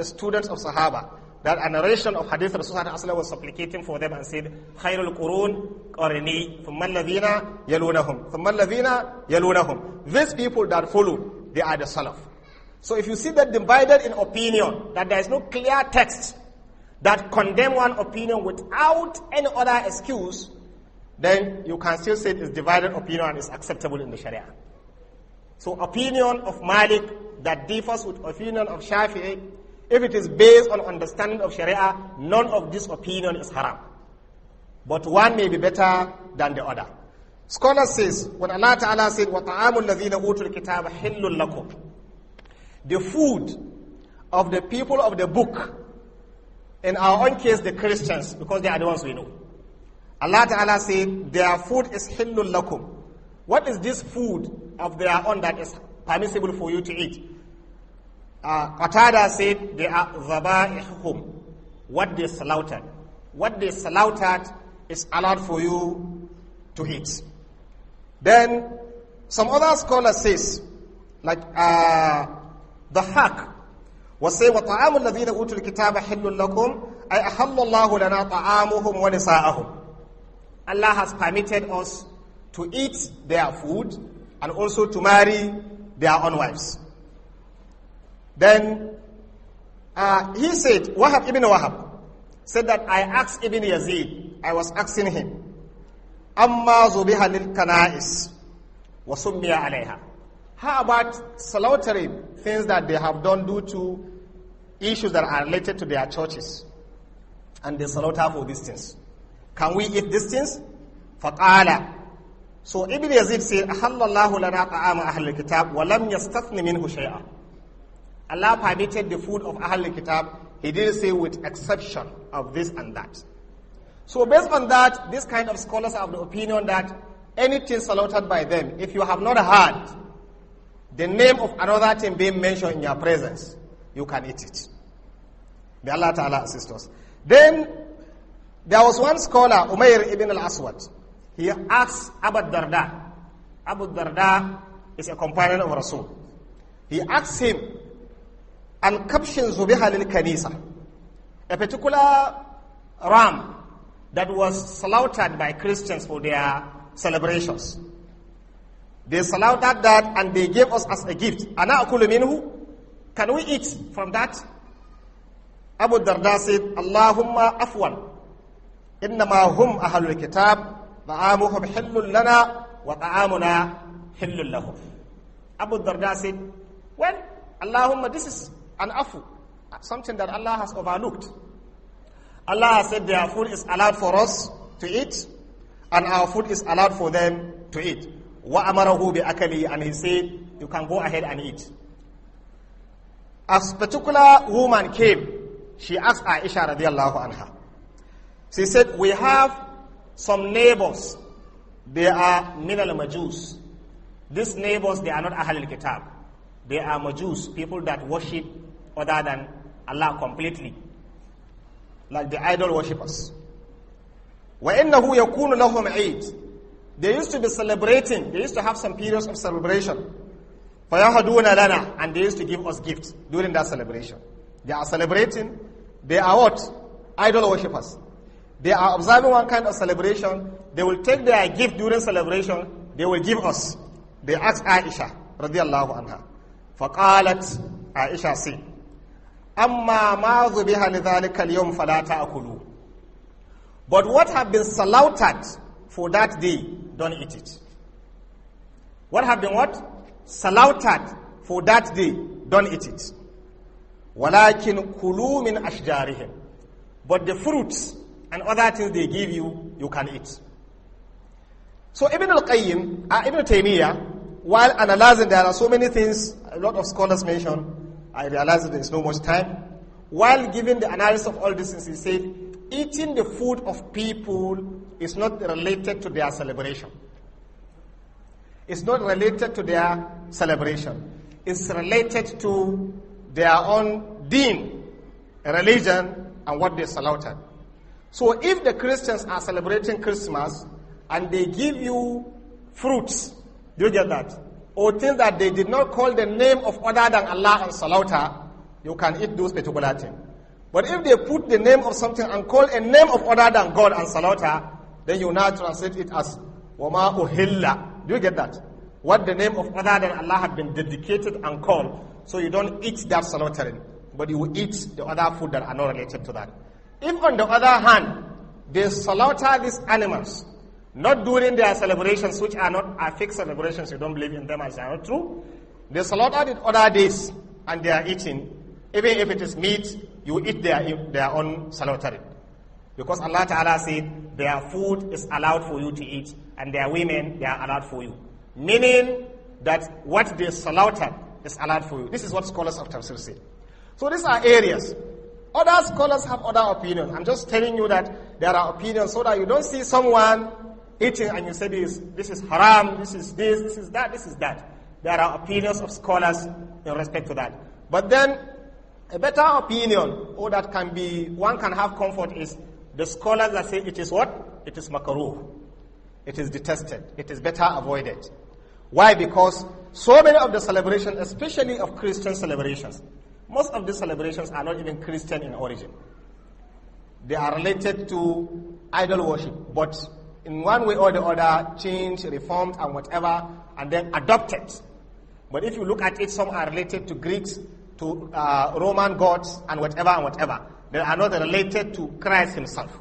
Sahaba. That a narration of Hadith Rasulullah was supplicating for them and said, Khairul Qurun Qarini, Thumma alladhina yalunahum, Thumma alladhina yalunahum. These people that follow, they are the Salaf. So if you see that divided in opinion, that there is no clear text that condemn one opinion without any other excuse, then you can still say it is divided opinion and is acceptable in the Sharia. So opinion of Malik that differs with opinion of Shafi'i, if it is based on understanding of Sharia, none of this opinion is haram. But one may be better than the other. Scholar says, when Allah Ta'ala said, وَطَعَامُ الَّذِينَ أُوتُوا الْكِتَابَ حِلٌّ لَكُمْ, the food of the people of the book, in our own case, the Christians, because they are the ones we know. Allah Ta'ala said, their food is حِلٌّ لَكُمْ. What is this food of their own that is permissible for you to eat? Qatada said, they are ذَبَائِحُهُمْ, what they slaughtered. What they slaughtered is allowed for you to eat. Then, some other scholars says, like the Haq was saying, وَطَعَامُ الَّذِينَ أُوتُوا الْكِتَابَ حِلٌّ لَكُمْ أَيْ أَحَلَّ اللَّهُ لَنَا طَعَامُهُمْ وَنِسَاءَهُمْ. Allah has permitted us to eat their food and also to marry their own wives. Then he said, Wahab ibn Wahab said that I asked Ibn Yazid, I was asking him, Amma zubiha lil kana'is wa summiya alayha. How about slaughtering things that they have done due to issues that are related to their churches? And they slaughter for these things. Can we eat these things? Faqala. So Ibn Yazid said, Ahallallahu lana ta'ama ahlul kitab wa lam yastathni minhu shay'a. Allah permitted the food of Ahlul Kitab, he didn't say with exception of this and that. So based on that, this kind of scholars are of the opinion that anything slaughtered by them, if you have not heard the name of another thing being mentioned in your presence, you can eat it. May Allah Ta'ala assist us. Then, there was one scholar, Umayr ibn al-Aswad. He asked Abu Darda. Abu Darda is a companion of Rasul. He asked him, and kabshin zubiha lil kanisa, a particular ram that was slaughtered by Christians for their celebrations. They slaughtered that and they gave us as a gift. Ana akulu minhu? Can we eat from that? Abu Darda said, Allahumma afwan, innama hum ahlul kitab, ta'amuhum hillun lana wa ta'amuna hillun lahum. Abu Darda said, well, Allahumma, this is an afu, something that Allah has overlooked. Allah has said their food is allowed for us to eat, and our food is allowed for them to eat. Wa amarahu bi akali, and he said, you can go ahead and eat. A particular woman came. She asked Aisha radiallahu anha. She said, we have some neighbors. They are min al-majus. These neighbors, they are not Ahl al-Kitab. They are Majus, people that worship other than Allah completely. Like the idol worshippers. وَإِنَّهُ يَكُونُ لَهُمْ عِيدٌ. They used to be celebrating. They used to have some periods of celebration. فَيَهَدُونَ لَنَا. And they used to give us gifts during that celebration. They are celebrating. They are what? Idol worshippers. They are observing one kind of celebration. They will take their gift during celebration. They will give us. They asked Aisha radiallahu anha. فَقَالَتْ Aisha said, أَمَّا مَا ذُبِهَ لِذَلِكَ الْيَوْمِ فَلَا تَأْكُلُوا. But what have been slaughtered for that day, don't eat it. What have been what? Slaughtered for that day, don't eat it. وَلَكِنْ كُلُوا مِنْ أَشْجَارِهِمْ. But the fruits and other things they give you, you can eat. So Ibn al-Qayyim, Ibn Taymiyyah, while analyzing, there are so many things a lot of scholars mention. I realize that there is no much time. While giving the analysis of all these things, he said, eating the food of people is not related to their celebration. It's not related to their celebration. It's related to their own deen, religion, and what they slaughtered. So if the Christians are celebrating Christmas and they give you fruits, do you get that? Or things that they did not call the name of other than Allah and slaughter, you can eat those particular things. But if they put the name of something and call a name of other than God and slaughter, then you now translate it as wama uhilla. Do you get that? What the name of other than Allah had been dedicated and called. So you don't eat that slaughtering, but you will eat the other food that are not related to that. If on the other hand, they slaughter these animals, not during their celebrations, which are not our fixed celebrations, you don't believe in them as they are not true. They slaughter it other days and they are eating. Even if it is meat, you eat their own slaughtering. Because Allah Ta'ala said, their food is allowed for you to eat, and their women, they are allowed for you. Meaning that what they slaughtered is allowed for you. This is what scholars of TAFSIR say. So these are areas. Other scholars have other opinions. I'm just telling you that there are opinions so that you don't see someone eating and you say this is haram, this is that, this is that. There are opinions of scholars in respect to that. But then a better opinion, or that can be, one can have comfort, is the scholars that say it is what? It is makruh. It is detested. It is better avoided. Why? Because so many of the celebrations, especially of Christian celebrations, most of the celebrations are not even Christian in origin. They are related to idol worship, but in one way or the other, changed, reformed, and whatever, and then adopted. But if you look at it, some are related to Greeks, to Roman gods, and whatever. They are not related to Christ himself.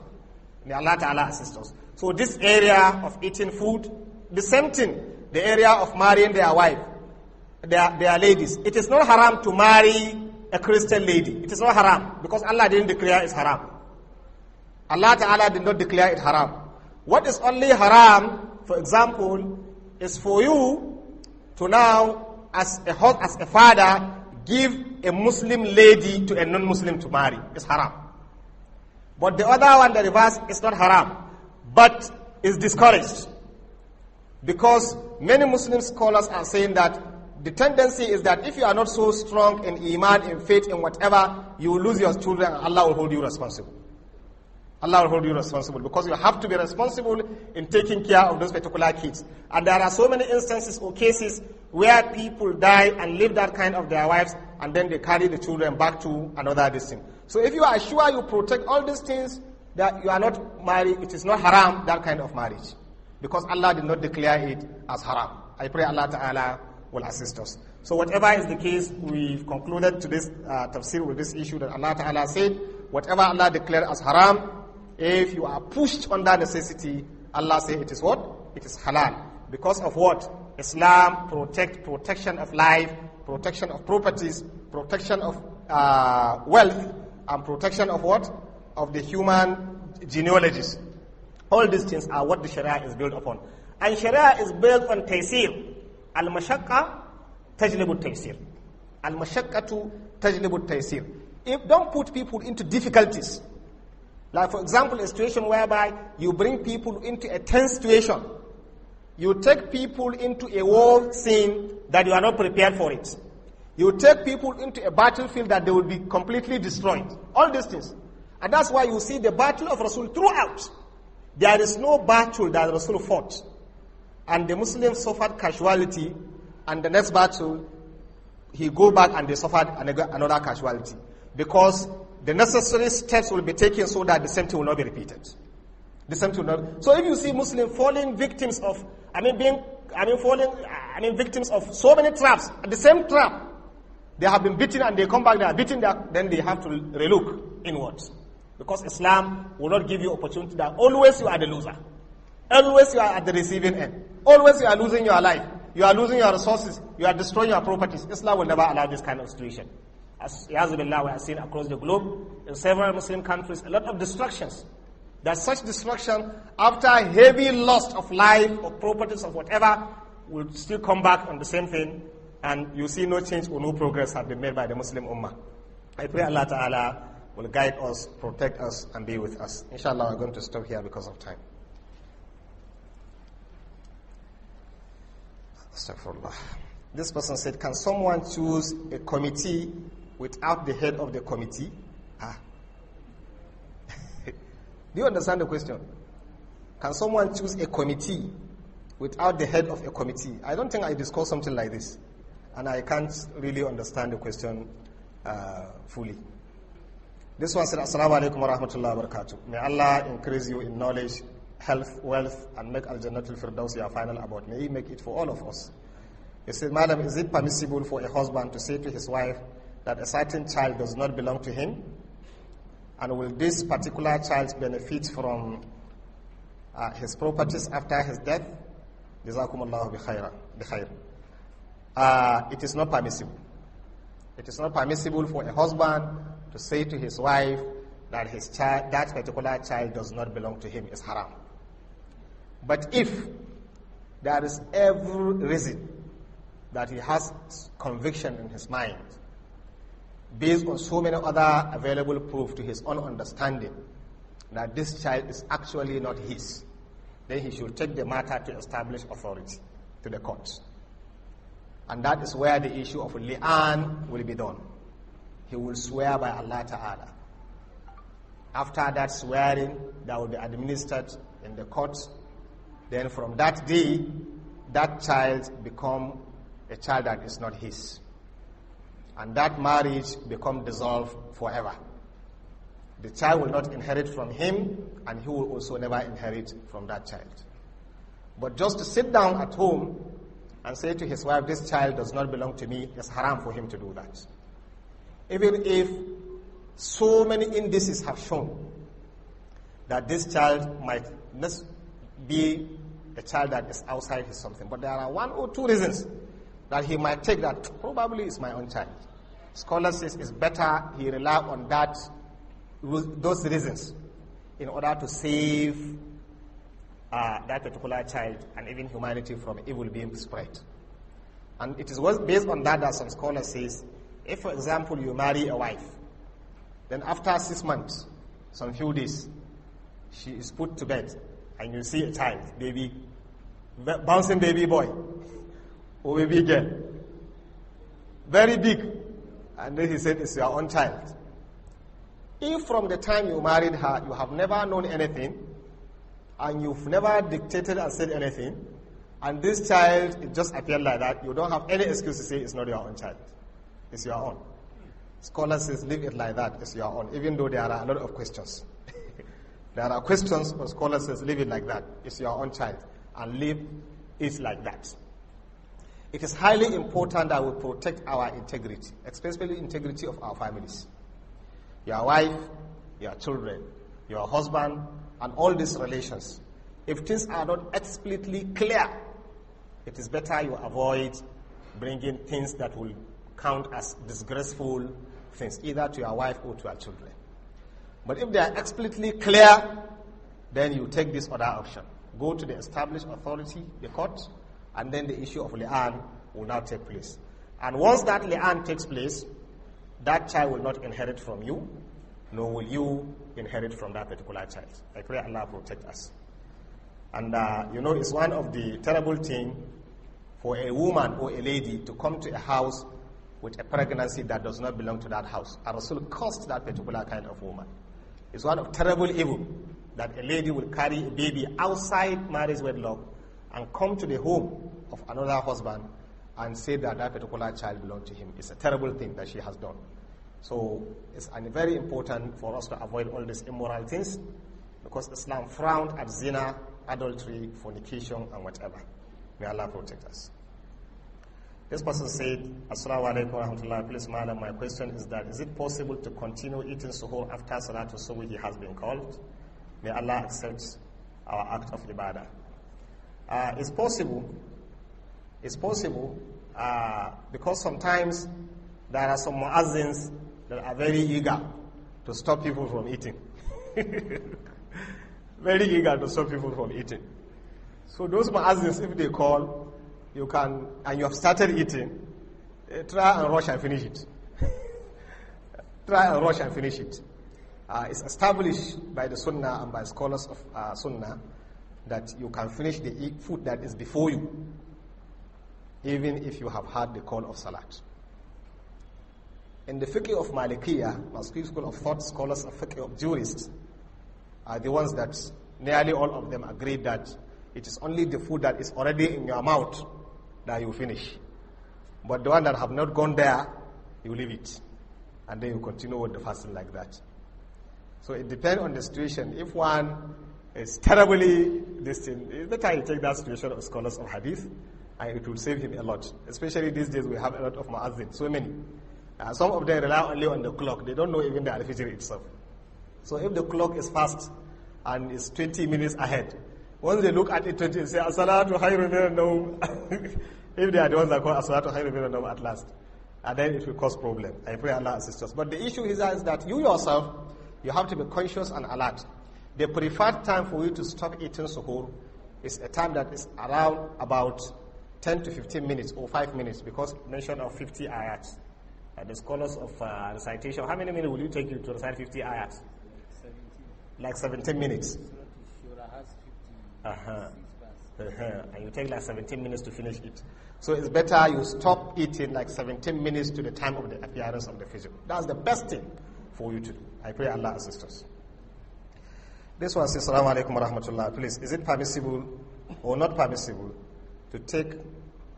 May Allah Ta'ala assist us. So this area of eating food, the same thing, the area of marrying their wife, their ladies. It is not haram to marry a Christian lady. It is not haram, because Allah didn't declare it haram. Allah Ta'ala did not declare it haram. What is only haram, for example, is for you to now, as a father, give a Muslim lady to a non-Muslim to marry. It's haram. But the other one, the reverse, is not haram, but is discouraged. Because many Muslim scholars are saying that the tendency is that if you are not so strong in iman, in faith, in whatever, you will lose your children and Allah will hold you responsible. Allah will hold you responsible, because you have to be responsible in taking care of those particular kids. And there are so many instances or cases where people die and leave that kind of their wives, and then they carry the children back to another distance. So if you are sure you protect all these things, that you are not married, it is not haram, that kind of marriage. Because Allah did not declare it as haram. I pray Allah Ta'ala will assist us. So whatever is the case, we've concluded today's tafsir with this issue that Allah Ta'ala said, whatever Allah declared as haram, if you are pushed under necessity, Allah says it is what? It is halal. Because of what? Islam protection of life protection of properties, protection of wealth, and protection of what? Of the human genealogies. All these things are what the Sharia is built upon. And Sharia is built on taysir. Al-mashaqqa tajlibu taysir. Al-mashaqqatu tajlibu taysir. If don't put people into difficulties. Like for example, a situation whereby you bring people into a tense situation. You take people into a war scene that you are not prepared for it. You take people into a battlefield that they will be completely destroyed. All these things. And that's why you see the battle of Rasul throughout. There is no battle that Rasul fought. And the Muslims suffered casualty. And the next battle, he go back and they suffered another casualty. Because the necessary steps will be taken so that the same thing will not be repeated. The same thing will not. So if you see Muslims falling victims of, victims of so many traps, at the same trap, they have been beaten and they come back, they are beaten, then they have to relook inwards. Because Islam will not give you opportunity that always you are the loser. Always you are at the receiving end. Always you are losing your life. You are losing your resources. You are destroying your properties. Islam will never allow this kind of situation. As Yazubillah, we have seen across the globe, in several Muslim countries, a lot of destructions. That such destruction, after heavy loss of life, of properties, of whatever, will still come back on the same thing, and you see no change or no progress have been made by the Muslim Ummah. I pray Allah Ta'ala will guide us, protect us, and be with us. Inshallah, we're going to stop here because of time. Astaghfirullah. This person said, can someone choose a committee without the head of the committee? Do you understand the question? Can someone choose a committee without the head of a committee? I don't think I discussed something like this. And I can't really understand the question fully. This one said, Assalamu alaikum wa rahmatullahi wa barakatuh. May Allah increase you in knowledge, health, wealth, and make Al-Jannatul Firdaus your final abode. May He make it for all of us. He said, Madam, is it permissible for a husband to say to his wife that a certain child does not belong to him? And will this particular child benefit from his properties after his death? Jazakumullahu bi khair. It is not permissible. It is not permissible for a husband to say to his wife that his child, that particular child does not belong to him. Is haram. But if there is every reason that he has conviction in his mind, based on so many other available proof to his own understanding, that this child is actually not his, then he should take the matter to establish authority to the court. And that is where the issue of li'an will be done. He will swear by Allah Ta'ala. After that swearing, that will be administered in the court. Then from that day, that child become a child that is not his. And that marriage become dissolved forever. The child will not inherit from him, and he will also never inherit from that child. But just to sit down at home and say to his wife, this child does not belong to me, it's haram for him to do that. Even if so many indices have shown that this child might not be a child that is outside his something. But there are one or two reasons that he might take that probably is my own child. Scholars says it's better he rely on those reasons in order to save that particular child and even humanity from evil being spread. And it is based on that some scholars says, if for example you marry a wife, then after 6 months, some few days, she is put to bed and you see a child, baby, bouncing baby boy or baby girl, very big, and then he said it's your own child. If from the time you married her, you have never known anything, and you've never dictated and said anything, and this child, it just appeared like that, you don't have any excuse to say it's not your own child. It's your own. Scholars says leave it like that, it's your own, even though there are a lot of questions. There are questions, but scholars says leave it like that, it's your own child, and leave it like that. It is highly important that we protect our integrity, especially integrity of our families. Your wife, your children, your husband, and all these relations. If things are not explicitly clear, it is better you avoid bringing things that will count as disgraceful things, either to your wife or to your children. But if they are explicitly clear, then you take this other option. Go to the established authority, the court, and then the issue of li'an will now take place. And once that li'an takes place, that child will not inherit from you, nor will you inherit from that particular child. I pray Allah protect us. And it's one of the terrible things for a woman or a lady to come to a house with a pregnancy that does not belong to that house. And Rasul cursed that particular kind of woman. It's one of terrible evil that a lady will carry a baby outside marriage wedlock and come to the home of another husband and say that that particular child belongs to him. It's a terrible thing that she has done. So it's very important for us to avoid all these immoral things, because Islam frowned at zina, adultery, fornication, and whatever. May Allah protect us. This person said, Assalamu alaikum wa rahmatullahi. Please, madam, my question is that, is it possible to continue eating suhoor after Salatul Subhi has been called? May Allah accept our act of ibadah. It's possible. It's possible because sometimes there are some muazzins that are very eager to stop people from eating. Very eager to stop people from eating. So those muazzins, if they call, you can, and you have started eating, try and rush and finish it. Try and rush and finish it. It's established by the Sunnah and by scholars of Sunnah that you can finish the food that is before you, even if you have had the call of Salat. In the fiqh of Malikiya, Maliki school of thought, scholars of fiqh of jurists are the ones that nearly all of them agree that it is only the food that is already in your mouth that you finish. But the one that have not gone there, you leave it. And then you continue with the fasting like that. So it depends on the situation. If one is terribly distant, it's better you take that situation of scholars of hadith, and it will save him a lot. Especially these days we have a lot of muazzin, so many. Some of them rely only on the clock. They don't know even the al-fijr itself. So if the clock is fast and is 20 minutes ahead, once they look at it 20 and say, as-salatu khairu minan nawm, if they are the ones that call as-salatu khairu minan nawm at last, and then it will cause problem. I pray Allah assist us. But the issue is that you yourself, you have to be conscious and alert. The preferred time for you to stop eating suhoor is a time that is around about 10 to 15 minutes or 5 minutes, because mention of 50 ayats. The scholars of recitation, how many minutes will you take you to recite 50 ayats? 17. Like 17 minutes. Has 50. And you take like 17 minutes to finish it. So it's better you stop eating like 17 minutes to the time of the appearance of the Fajr. That's the best thing for you to do. I pray Allah assist us. This one says, Assalamu alaikum wa rahmatullah. Please, is it permissible or not permissible to take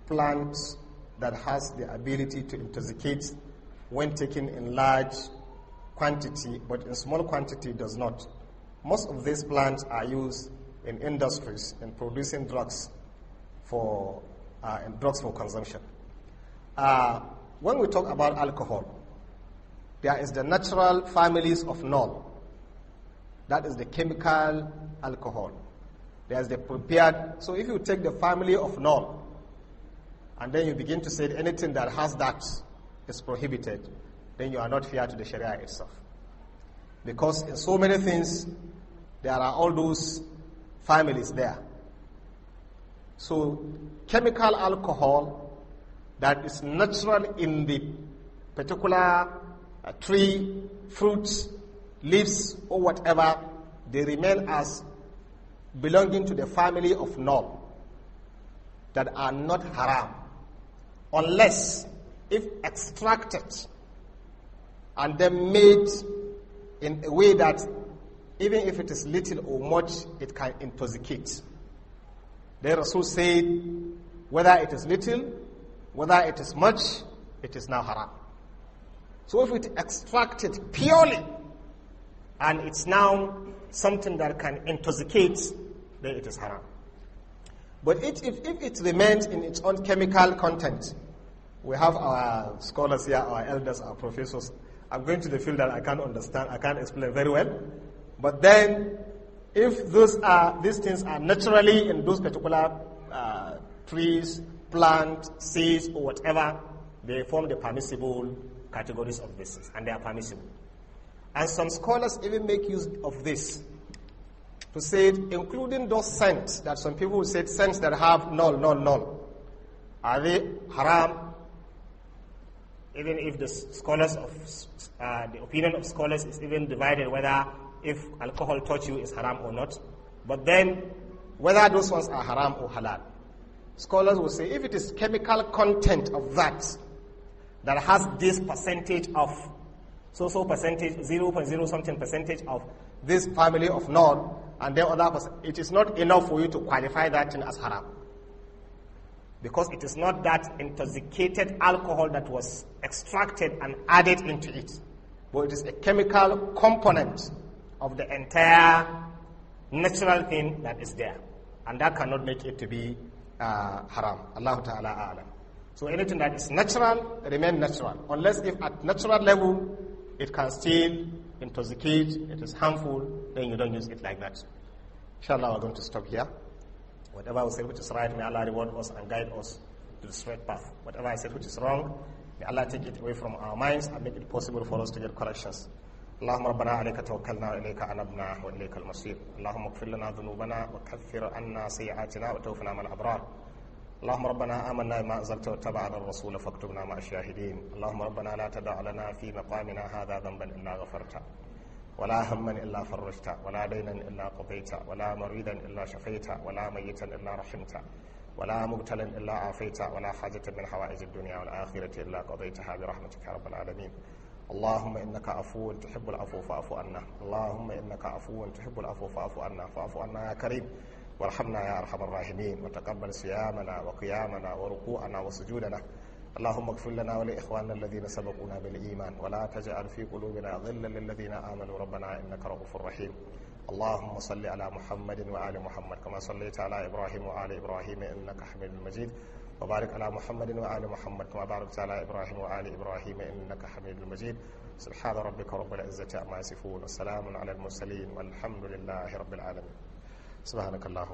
plants that has the ability to intoxicate when taken in large quantity, but in small quantity does not? Most of these plants are used in industries in producing drugs for consumption. When we talk about alcohol, there is the natural families of nol. That is the chemical alcohol. There is the prepared. So if you take the family of nol, and then you begin to say anything that has that is prohibited, then you are not fair to the Sharia itself. Because in so many things, there are all those families there. So chemical alcohol that is natural in the particular tree, fruits, leaves, or whatever, they remain as belonging to the family of null that are not haram, unless if extracted and then made in a way that even if it is little or much, it can intoxicate. The Rasul said, whether it is little, whether it is much, it is now haram. So if it extracted purely, and it's now something that can intoxicate, then it is haram. But if it remains in its own chemical content, we have our scholars here, our elders, our professors. I'm going to the field that I can't understand, I can't explain very well. But then, if these things are naturally in those particular trees, plants, seeds, or whatever, they form the permissible categories of this, and they are permissible. And some scholars even make use of this to say, including those scents that some people will say scents that have null. Are they haram? Even if the scholars of the opinion of scholars is even divided whether if alcohol touch you is haram or not. But then whether those ones are haram or halal, scholars will say if it is chemical content of that has this percentage of so percentage, 0.0 something percentage of this family of null, and then other it is not enough for you to qualify that thing as haram. Because it is not that intoxicated alcohol that was extracted and added into it, but it is a chemical component of the entire natural thing that is there. And that cannot make it to be haram. Allah Ta'ala a'lam. So anything that is natural, remain natural. Unless if at natural level, it can still intoxicate, it is harmful, then you don't use it like that. Inshallah, we're going to stop here. Whatever I said which is right, may Allah reward us and guide us to the straight path. Whatever I said which is wrong, may Allah take it away from our minds and make it possible for us to get corrections. اللهم ربنا عليك توكلنا وإليك أنبنا وإليك المصير. اللهم اغفر لنا ذنوبنا وكفر عنا سيئاتنا وتوفنا مع الأبرار. اللهم ربنا آمنا بما أنزلت واتبعنا الرسول فاكتبنا مع الشاهدين. اللهم ربنا لا تدع لنا في مقامنا هذا ذنبا إلا غفرته ولا هما إلا فرجته ولا دينا إلا قضيته ولا مريدا إلا شفيته ولا ميتا إلا رحمته ولا مبتلا إلا عافيته ولا حاجة من حوائج الدنيا والآخرة إلا قضيتها برحمتك يا رب العالمين. اللهم إنك عفو تحب العفو فاعف عنا. اللهم إنك عفو تحب العفو فاعف عنا. فاعف عنا يا كريم وارحمنا يا أرحم الراحمين وتقبل صيامنا وقيامنا وركوعنا وسجودنا. اللهم اغفر لنا ولإخواننا الذين سبقونا بالإيمان ولا تجعل في قلوبنا غلا للذين آمنوا ربنا إنك رؤوف رحيم. اللهم صل على محمد وآل محمد كما صليت على إبراهيم وآل إبراهيم إنك حميد مجيد وبارك على محمد وآل محمد كما باركت على إبراهيم وآل إبراهيم إنك حميد مجيد. سبحان ربك رب العزة عما يصفون والسلام على المرسلين والحمد لله رب العالمين. سبحانك اللهم